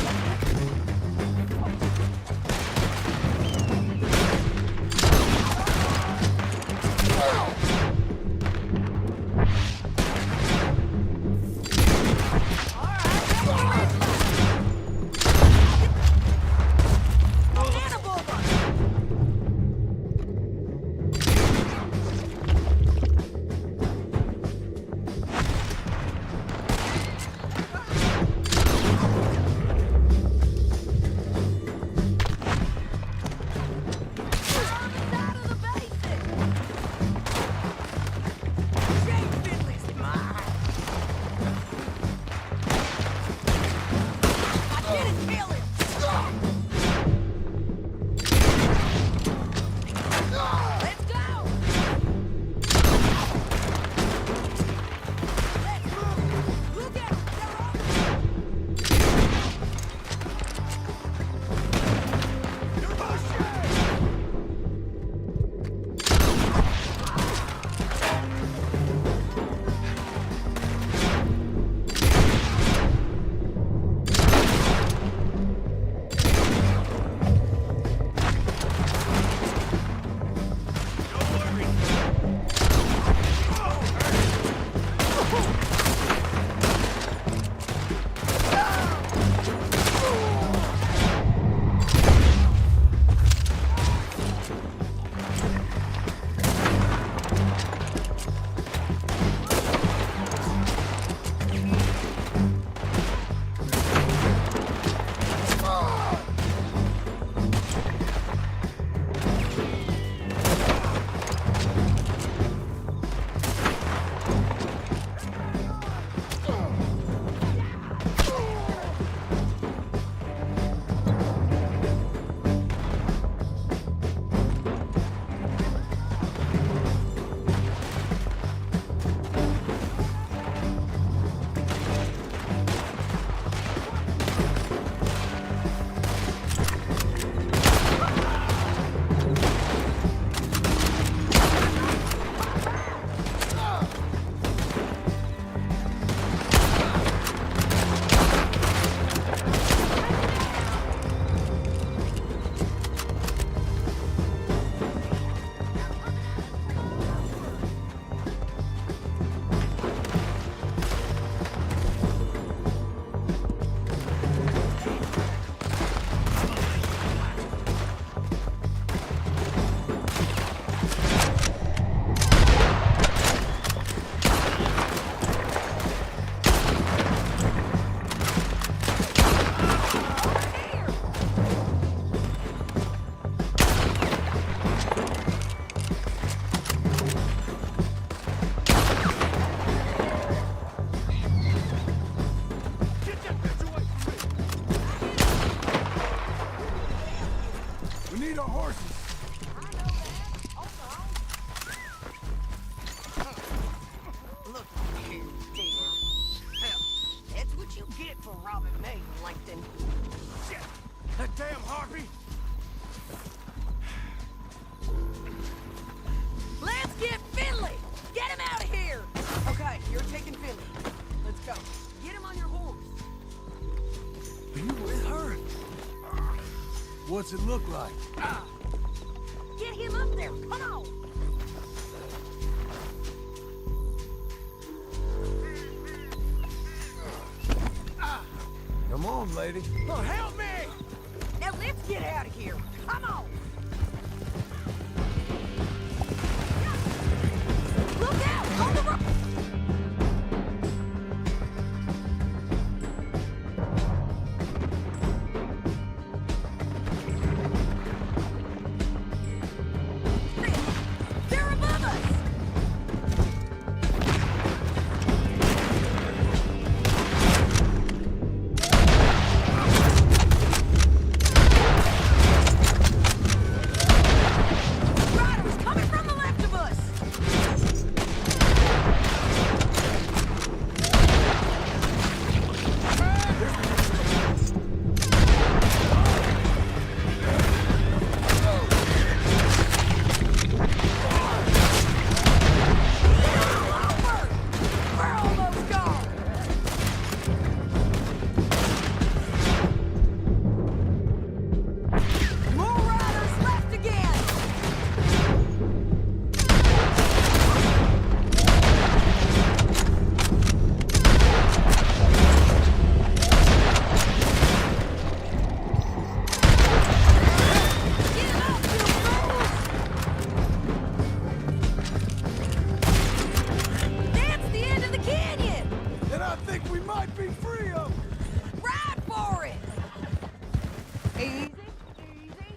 horses. I know that. Hold on. Look here, dear. Hell, that's what you get for robbing me, Langton. Shit! That damn harpy! Let's get Finley! Get him out of here! Okay, you're taking Finley. Let's go. Get him on your horse. Are you with her? What's it look like? Get him up there. Come on. Come on, lady. Oh, help me! Now let's get out of here. Come on. Look out! On the road! They're above us! Riders coming from the left of us! Over! We're almost gone! More riders left again! Get up, you fools! That's the end of the canyon! Then I think we might be free of her. Ride for it! Easy, easy.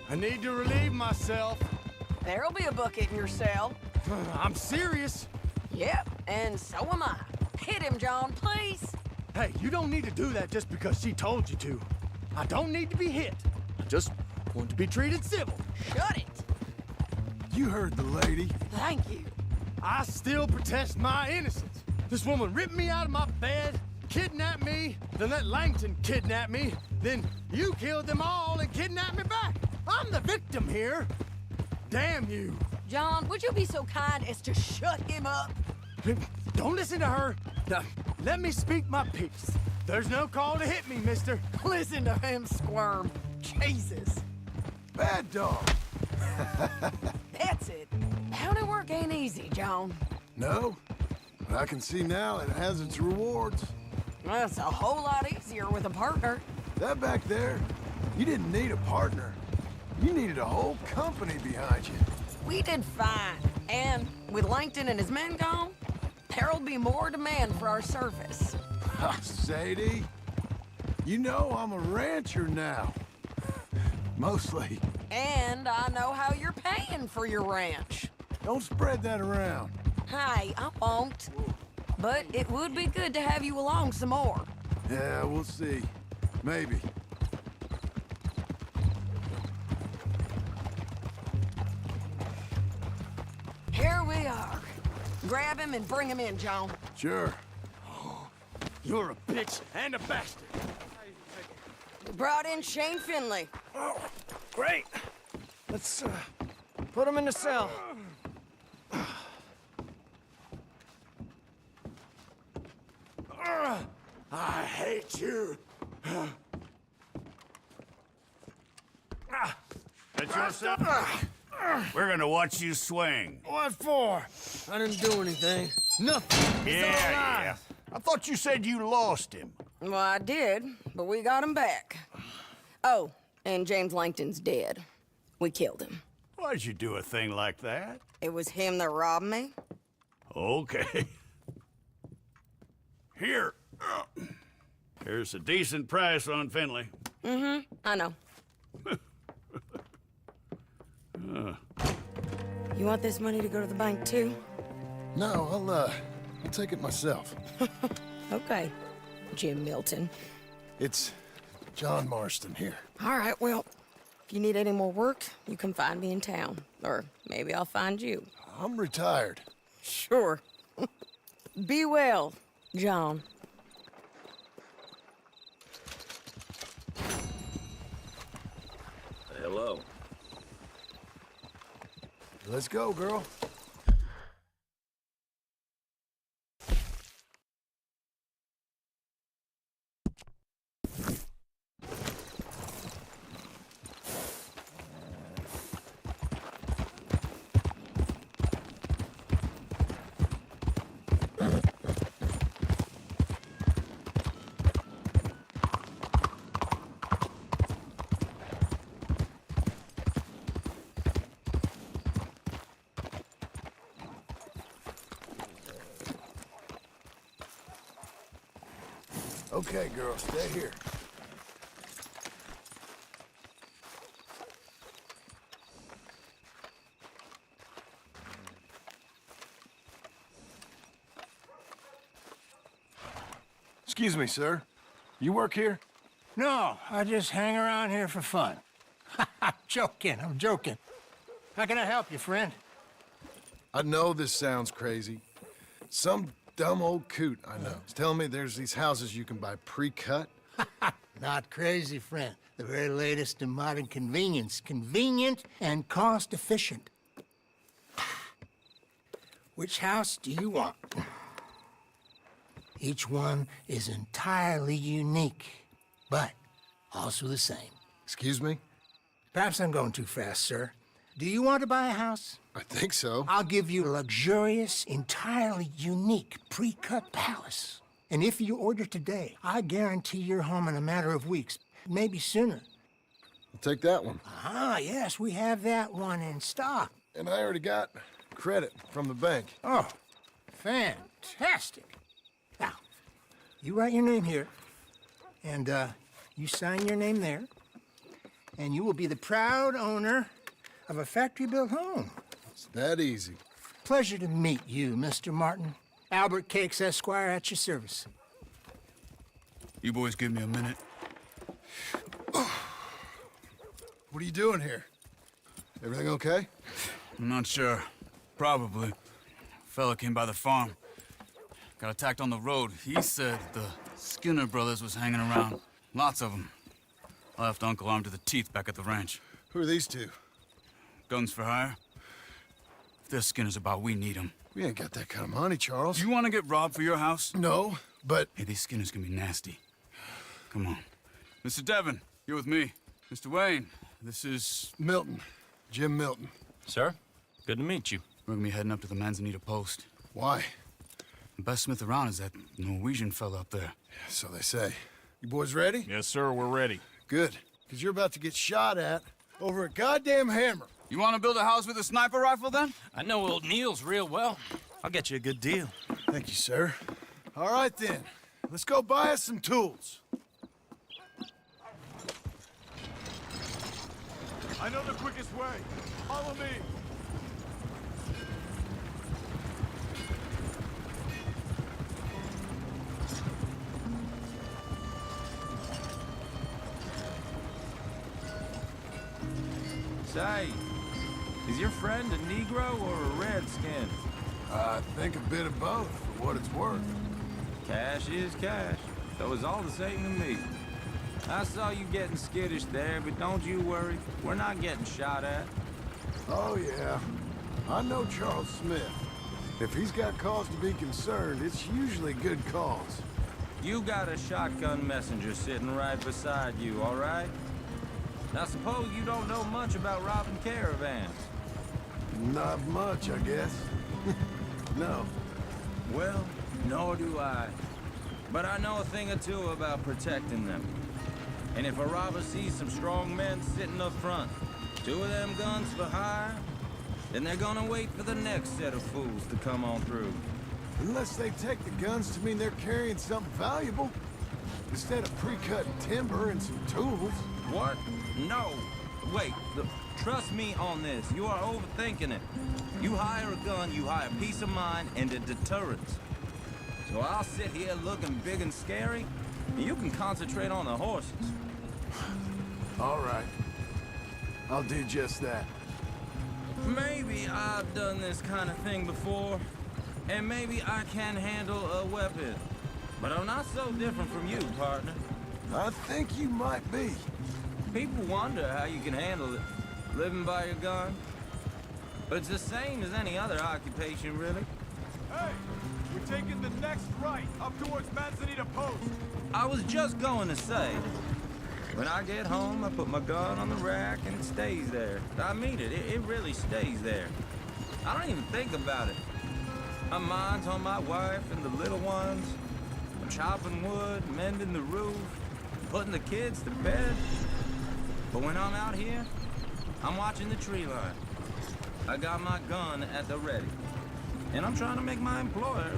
I need to relieve myself. There'll be a bucket in your cell. I'm serious. Yep, and so am I. Hit him, John, please. Hey, you don't need to do that just because she told you to. I don't need to be hit. I just want to be treated civil. Shut it. You heard the lady. Thank you. I still protest my innocence. This woman ripped me out of my bed, kidnapped me, then let Langton kidnap me, then you killed them all and kidnapped me back. I'm the victim here. Damn you. John, would you be so kind as to shut him up? Don't listen to her. Now, let me speak my piece. There's no call to hit me, mister. Listen to him squirm. Jesus. Bad dog. That's it. County work ain't easy, John. No, but I can see now it has its rewards. Well, it's a whole lot easier with a partner. That back there, you didn't need a partner. You needed a whole company behind you. We did fine. And with Langton and his men gone, there'll be more demand for our service. Sadie, you know I'm a rancher now. Mostly. And I know how you're paying for your ranch. Don't spread that around. Hey, I won't. But it would be good to have you along some more. Yeah, we'll see. Maybe. Here we are. Grab him and bring him in, John. Sure. You're a bitch and a bastard. We brought in Shane Finley. Oh, great. Let's put him in the cell. I hate you. That's yourself? We're gonna watch you swing. What for? I didn't do anything. Nothing. He's all alive. I thought you said you lost him. Well, I did, but we got him back. Oh, and James Langton's dead. We killed him. Why'd you do a thing like that? It was him that robbed me. Okay. Here. Here's a decent price on Finley. I know. You want this money to go to the bank, too? No, I'll take it myself. Okay, Jim Milton. It's John Marston here. All right, well, if you need any more work, you can find me in town. Or maybe I'll find you. I'm retired. Sure. Be well, John. Hello. Let's go, girl. Okay, girl, stay here. Excuse me, sir. You work here? No, I just hang around here for fun. I'm joking, I'm joking. How can I help you, friend? I know this sounds crazy. Some dumb old coot I know is telling me there's these houses you can buy pre-cut. Not crazy, friend. The very latest in modern convenience. Convenient and cost-efficient. Which house do you want? Each one is entirely unique, but also the same. Excuse me? Perhaps I'm going too fast, sir. Do you want to buy a house? I think so. I'll give you a luxurious, entirely unique pre-cut palace. And if you order today, I guarantee you're home in a matter of weeks, maybe sooner. I'll take that one. Ah, yes, we have that one in stock. And I already got credit from the bank. Oh, fantastic. Now, you write your name here, and you sign your name there, and you will be the proud owner of a factory-built home. It's that easy. Pleasure to meet you, Mr. Martin. Albert Cakes, Esquire, at your service. You boys give me a minute. What are you doing here? Everything okay? I'm not sure. Probably. Fella came by the farm. Got attacked on the road. He said the Skinner brothers was hanging around. Lots of them. I left Uncle armed to the teeth back at the ranch. Who are these two? Guns for hire. If they're Skinner's about, we need them. We ain't got that kind of money, Charles. You want to get robbed for your house? No, but... Hey, these Skinners can be nasty. Come on. Mr. Devon, you're with me. Mr. Wayne, this is... Milton. Jim Milton. Sir, good to meet you. We're gonna be heading up to the Manzanita post. Why? The best smith around is that Norwegian fella up there. So they say. You boys ready? Yes, sir, we're ready. Good, because you're about to get shot at over a goddamn hammer. You want to build a house with a sniper rifle, then? I know old Neil's real well. I'll get you a good deal. Thank you, sir. All right, then. Let's go buy us some tools. I know the quickest way. Follow me. Say, is your friend a Negro or a Redskin? I think a bit of both, for what it's worth. Cash is cash, so it's all the same to me. I saw you getting skittish there, but don't you worry. We're not getting shot at. Oh, yeah. I know Charles Smith. If he's got cause to be concerned, it's usually good cause. You got a shotgun messenger sitting right beside you, all right? Now suppose you don't know much about robbing caravans. Not much, I guess. No. Well, nor do I. But I know a thing or two about protecting them. And if a robber sees some strong men sitting up front, 2 of them guns for hire, then they're gonna wait for the next set of fools to come on through. Unless they take the guns to mean they're carrying something valuable. Instead of pre-cut timber and some tools. What? No. Wait, look, trust me on this. You are overthinking it. You hire a gun, you hire peace of mind and a deterrence. So I'll sit here looking big and scary, and you can concentrate on the horses. All right. I'll do just that. Maybe I've done this kind of thing before, and maybe I can handle a weapon. But I'm not so different from you, partner. I think you might be. People wonder how you can handle it, living by your gun. But it's the same as any other occupation, really. Hey, we're taking the next right, up towards Manzanita Post. I was just going to say, when I get home, I put my gun on the rack and it stays there. I mean it, it really stays there. I don't even think about it. My mind's on my wife and the little ones. I'm chopping wood, mending the roof, putting the kids to bed. But when I'm out here, I'm watching the tree line. I got my gun at the ready. And I'm trying to make my employer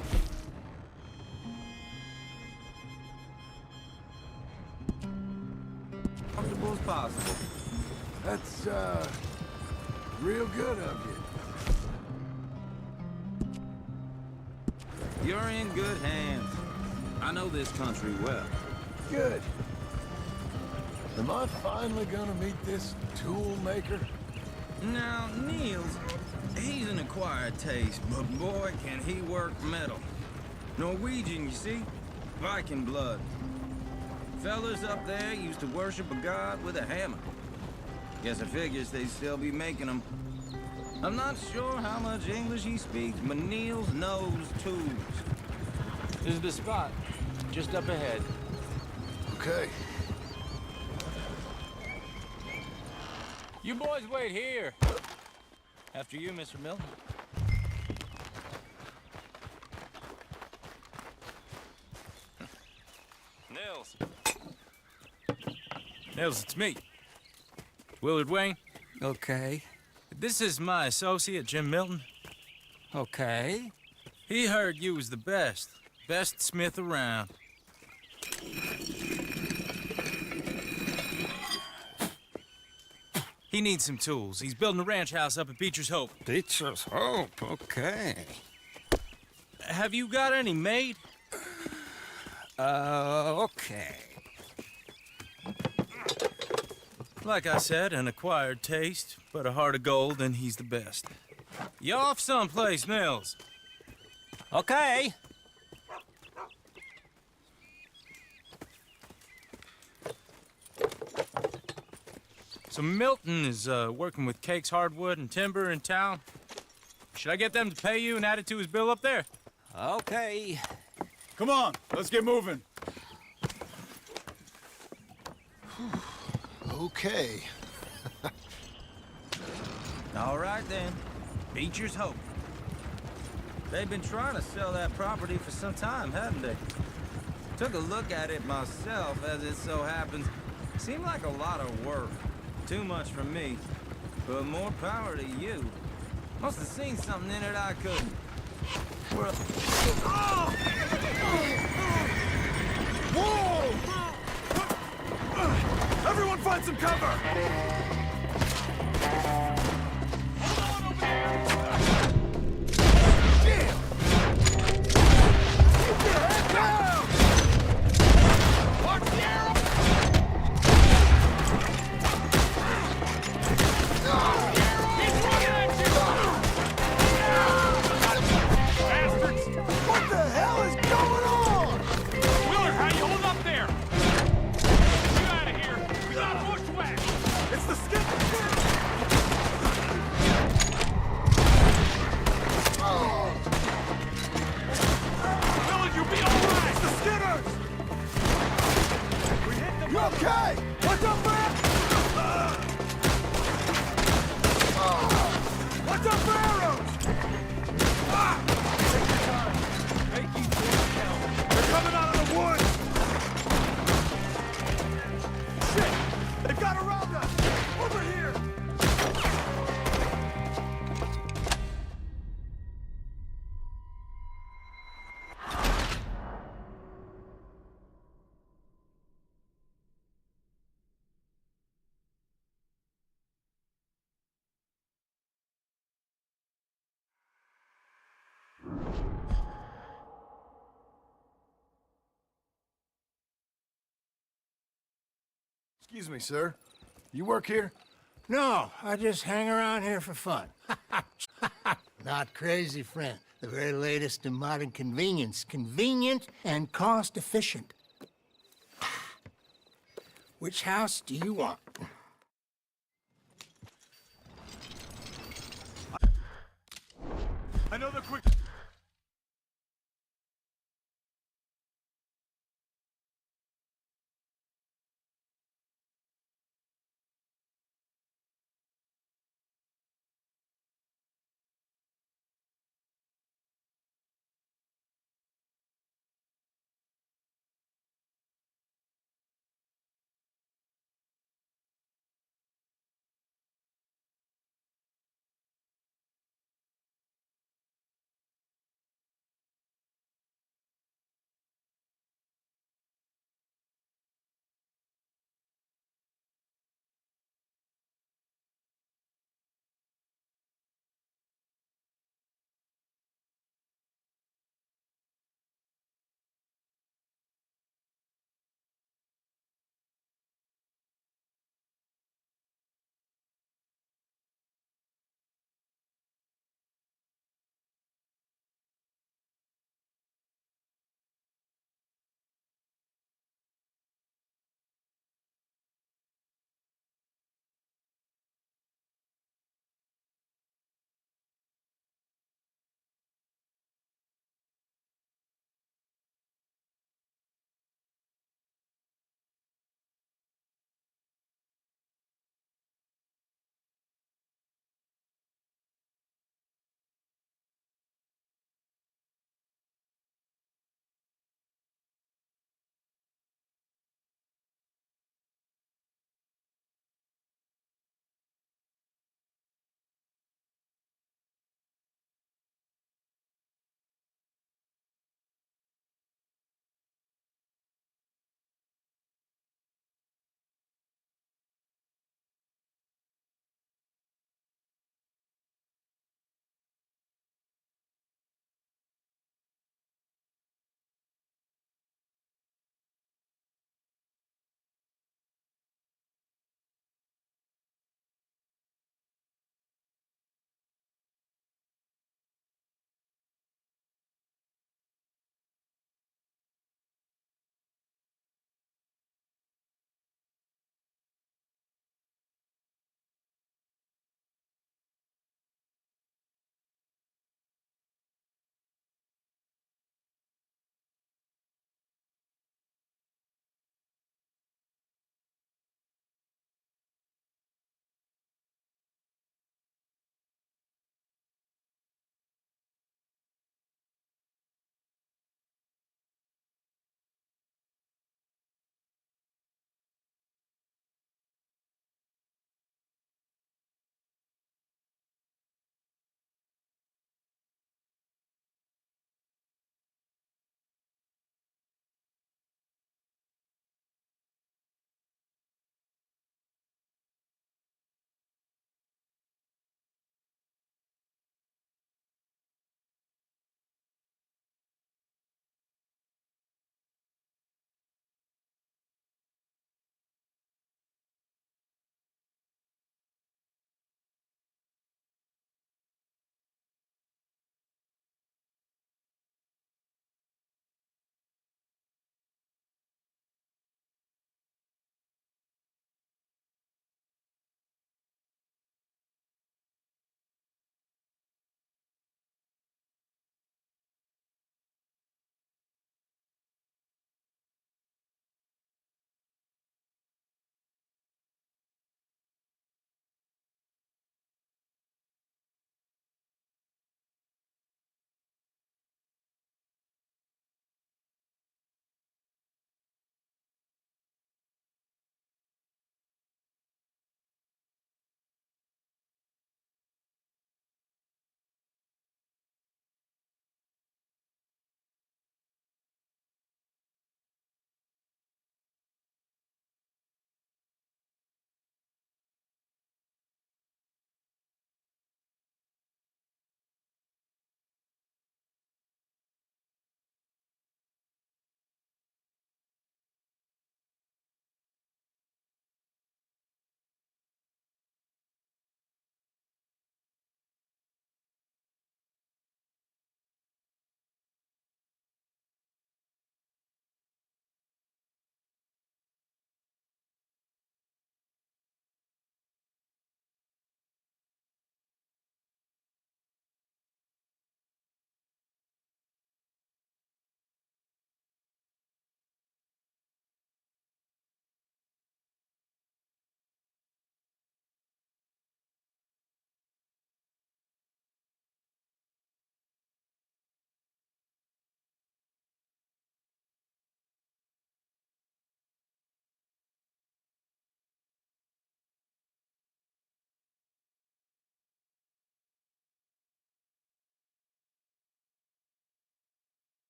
comfortable as possible. That's, real good of you. You're in good hands. I know this country well. Good. Am I finally gonna meet this tool maker? Now, Niels, he's an acquired taste, but boy, can he work metal. Norwegian, you see? Viking blood. Fellas up there used to worship a god with a hammer. Guess I figures they'd still be making them. I'm not sure how much English he speaks, but Niels knows tools. This is the spot, just up ahead. Okay. You boys wait here. After you, Mr. Milton. Nils. Nils, it's me. Willard Wayne. Okay. This is my associate, Jim Milton. Okay. He heard you was the best. Best smith around. He needs some tools. He's building a ranch house up at Beecher's Hope. Beecher's Hope, okay. Have you got any made? Okay. Like I said, an acquired taste, but a heart of gold, and he's the best. You off someplace, Nils? Okay. So Milton is working with Cakes Hardwood and Timber in town. Should I get them to pay you and add it to his bill up there? Okay. Come on, let's get moving. Okay. All right, then. Beecher's Hope. They've been trying to sell that property for some time, haven't they? Took a look at it myself, as it so happens. Seemed like a lot of work. Too much for me. But more power to you. Must have seen something in it I couldn't. Well... Whoa! Everyone find some cover! It's the skin Excuse me, sir. You work here? No, I just hang around here for fun. Not crazy, friend. The very latest in modern convenience. Convenient and cost efficient. Which house do you want? Another quick...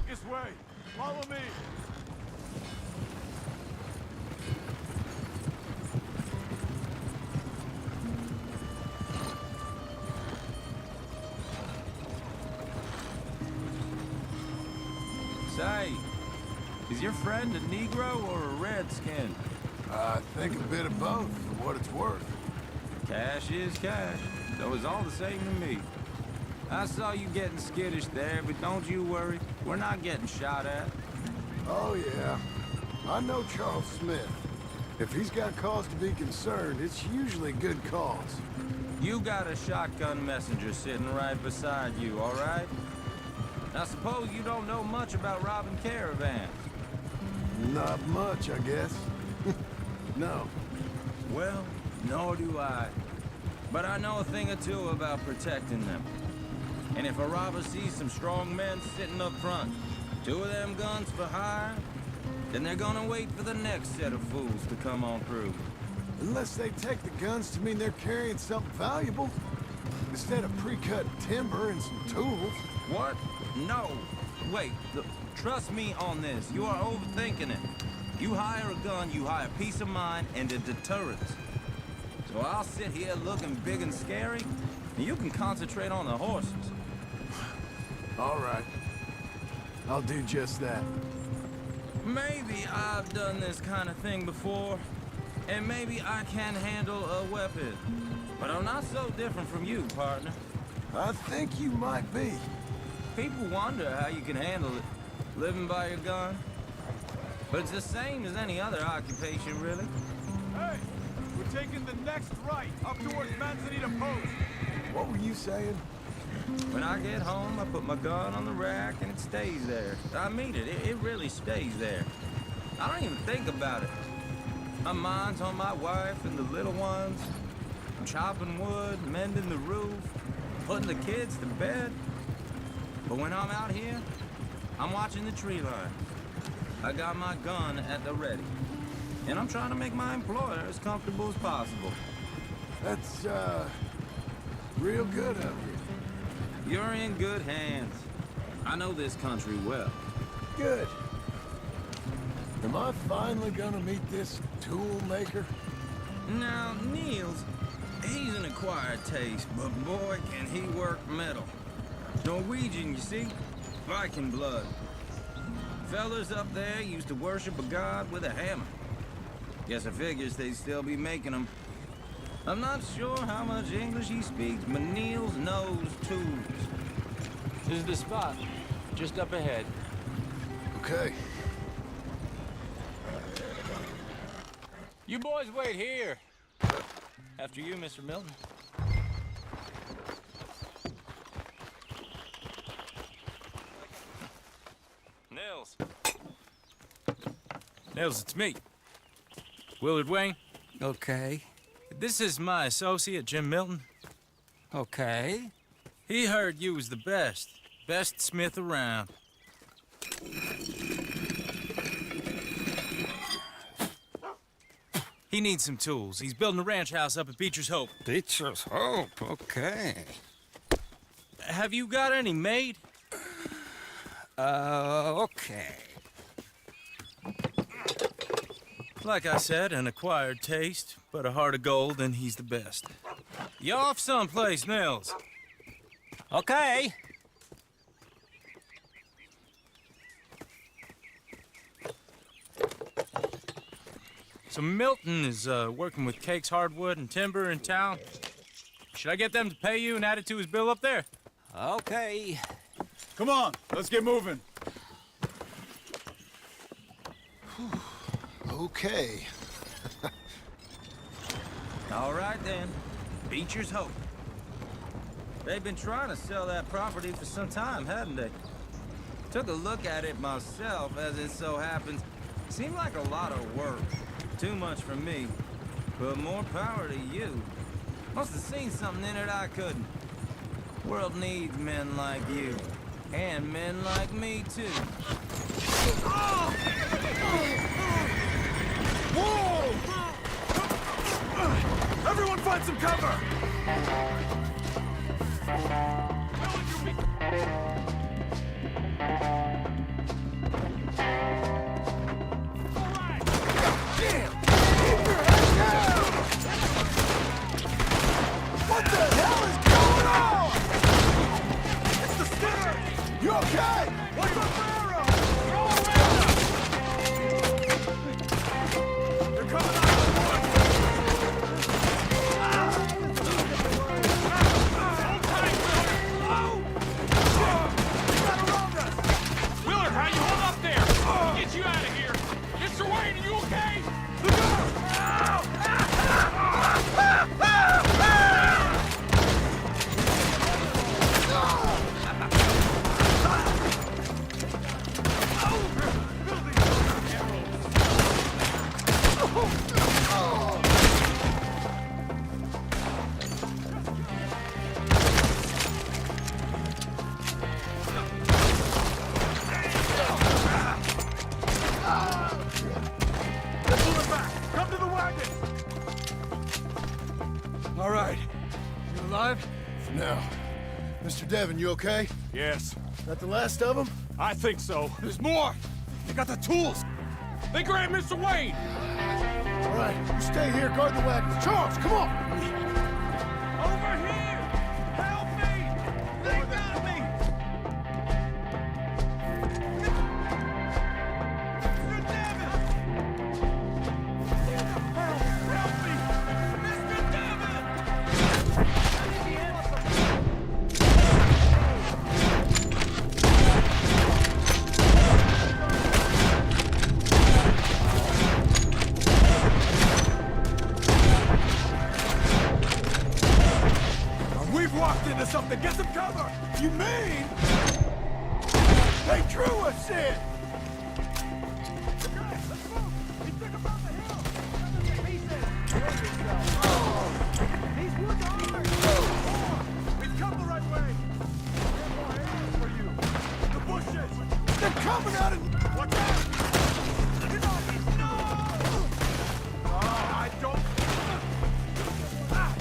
This way. Follow me. Say, is your friend a Negro or a Redskin? I think a bit of both, for what it's worth. Cash is cash, so it's all the same to me. I saw you getting skittish there, but don't you worry. We're not getting shot at. Oh, yeah. I know Charles Smith. If he's got cause to be concerned, it's usually good cause. You got a shotgun messenger sitting right beside you, all right? I suppose you don't know much about robbing caravans. Not much, I guess. No. Well, nor do I. But I know a thing or two about protecting them. And if a robber sees some strong men sitting up front, 2 of them guns for hire, then they're gonna wait for the next set of fools to come on through. Unless they take the guns to mean they're carrying something valuable. Instead of pre-cut timber and some tools. What? No. Wait, trust me on this. You are overthinking it. You hire a gun, you hire peace of mind and a deterrent. So I'll sit here looking big and scary, and you can concentrate on the horses. All right. I'll do just that. Maybe I've done this kind of thing before, and maybe I can handle a weapon. But I'm not so different from you, partner. I think you might be. People wonder how you can handle it, living by your gun. But it's the same as any other occupation, really. Hey, we're taking the next right, up towards Manzanita Post. What were you saying? When I get home, I put my gun on the rack and it stays there. I mean it, it really stays there. I don't even think about it. My mind's on my wife and the little ones. I'm chopping wood, mending the roof, putting the kids to bed. But when I'm out here, I'm watching the tree line. I got my gun at the ready. And I'm trying to make my employer as comfortable as possible. That's, real good of you. You're in good hands. I know this country well. Good. Am I finally gonna meet this tool maker? Now, Niels, he's an acquired taste, but boy, can he work metal. Norwegian, you see? Viking blood. Fellas up there used to worship a god with a hammer. Guess I figures they'd still be making them. I'm not sure how much English he speaks, but Niels knows tools. This is the spot, just up ahead. Okay. You boys wait here. After you, Mr. Milton. Nils. Nils, it's me. Willard Wayne. Okay. This is my associate, Jim Milton. Okay. He heard you was the best smith around. He needs some tools. He's building a ranch house up at Beecher's Hope. Beecher's Hope, okay. Have you got any made? Okay. Like I said, an acquired taste, but a heart of gold, and he's the best. You off someplace, Nils? Okay. So Milton is working with Cake's Hardwood and Timber in town. Should I get them to pay you and add it to his bill up there? Okay. Come on, let's get moving. Okay. All right, then. Beecher's Hope. They've been trying to sell that property for some time, haven't they? Took a look at it myself, as it so happens. Seemed like a lot of work. Too much for me. But more power to you. Must have seen something in it I couldn't. World needs men like you. And men like me, too. Whoa! Everyone find some cover! Now, Mr. Devon, you okay? Yes. That the last of them? I think so. There's more! They got the tools! They grabbed Mr. Wayne! All right, you stay here, guard the wagons. Charles, come on! Over here! Help me! They got me! Mr. Devon! Help me! Mr. Devon! We've walked into something! Get some cover! You mean? They drew us in! These woods are ours! We've come the right way! We have more arrows for you! The bushes! They're coming out of... Watch out! No! Oh, I don't... Ah!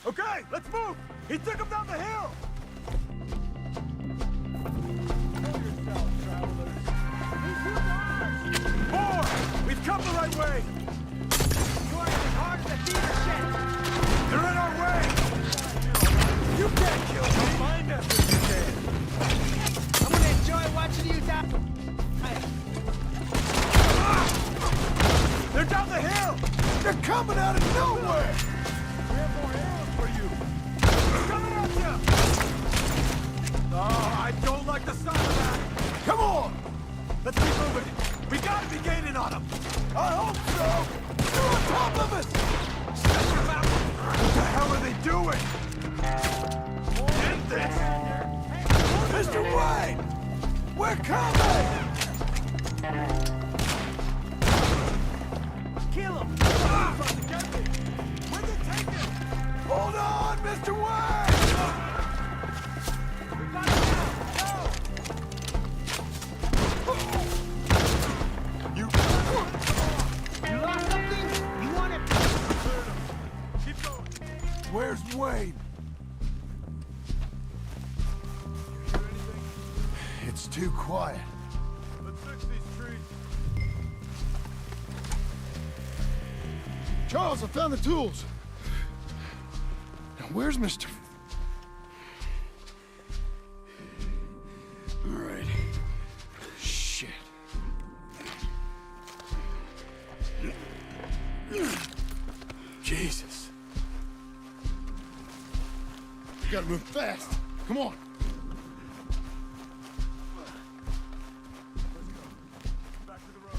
Okay, let's move! He took him down the hill! Pull yourselves, travelers. These woods are ours! More! We've come the right way! You are as hard as a theater set! They're in our way! You can't kill me! Find us if you can! I'm gonna enjoy watching you die. They're down the hill! They're coming out of nowhere! We have more arrows for you! They're coming at you! Oh, I don't like the sound of that! Come on! Let's keep moving! We gotta be gaining on them! I hope so! They're on top of us! Shut your mouth! What the hell are they doing? End this! Mr. Wayne! We're coming! Kill him! Where'd they take him? Hold on, Mr. Wayne! We got him now! Go! You lost something? You want it? keep going. Where's Wayne? You hear anything? It's too quiet. Let's fix these trees. Charles, I found the tools. Now, where's Mr. All right. Shit. Jesus. You gotta move fast. Come on. Back to the road.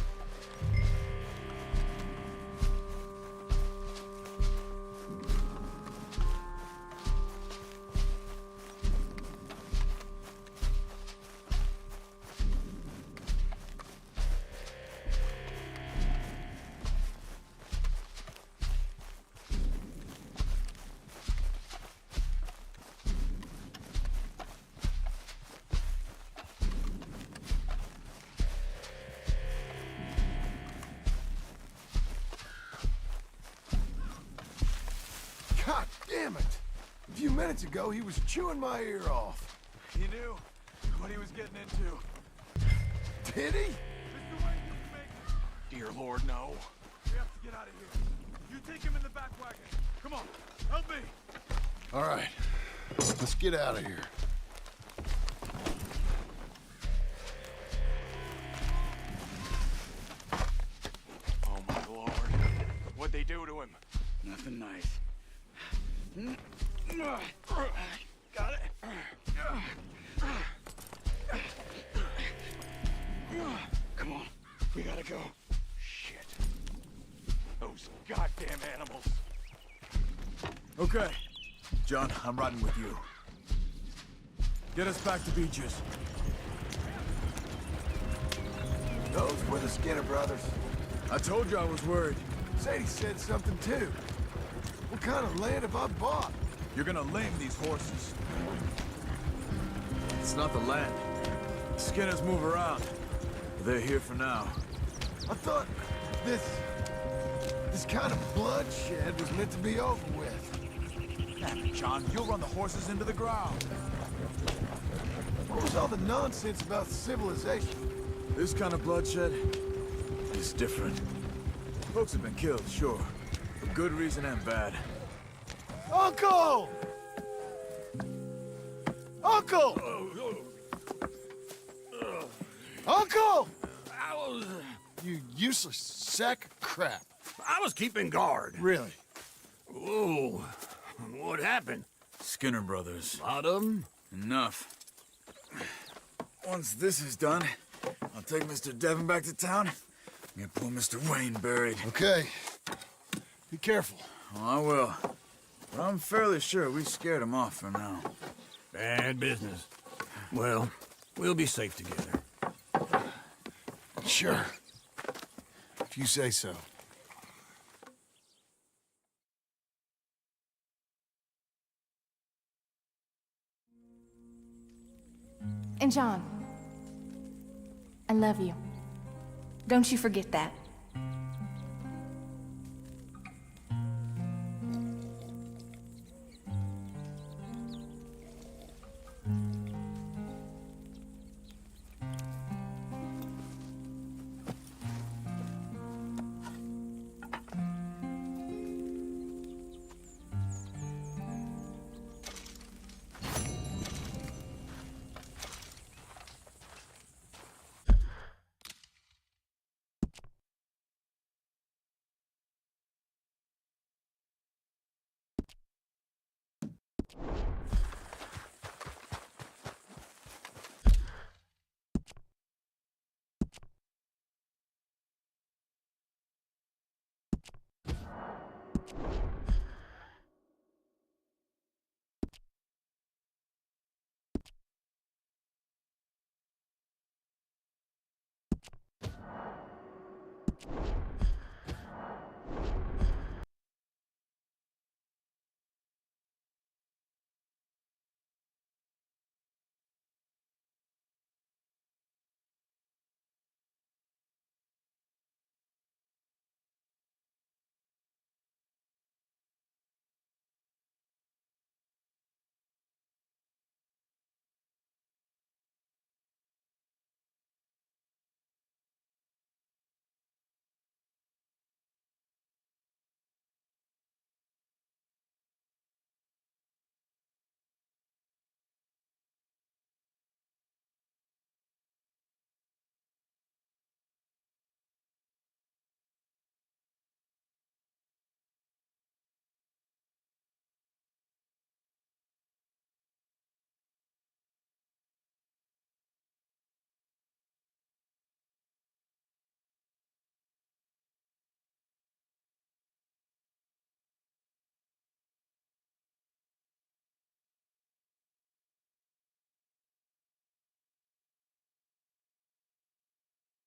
God damn it! A few minutes ago, he was chewing my ear off. He knew what he was getting into. Did he? Mr. Wayne, you can make it. Dear Lord, no. We have to get out of here. You take him in the back wagon. Come on, help me. All right. Let's get out of here. Oh, my Lord. What'd they do to him? Nothing nice. Got it. Come on, we gotta go. Shit. Those goddamn animals. Okay. John, I'm riding with you. Get us back to Beaches. Those were the Skinner brothers. I told you I was worried. Sadie said something too. What kind of land have I bought? You're gonna lame these horses. It's not the land. Skinners move around. But they're here for now. I thought this kind of bloodshed was meant to be over with. Damn it, John. You'll run the horses into the ground. What was all the nonsense about civilization? This kind of bloodshed is different. Folks have been killed, sure. For good reason and bad. Uncle! Uncle! Uncle! You useless sack of crap. I was keeping guard. Really? Whoa. What happened? Skinner brothers. Lot of them? Enough. Once this is done, I'll take Mr. Devon back to town. Get poor Mr. Wayne buried. Okay. Be careful. Oh, I will. But I'm fairly sure we scared him off for now. Bad business. Well, we'll be safe together. Sure. If you say so. And John, I love you. Don't you forget that.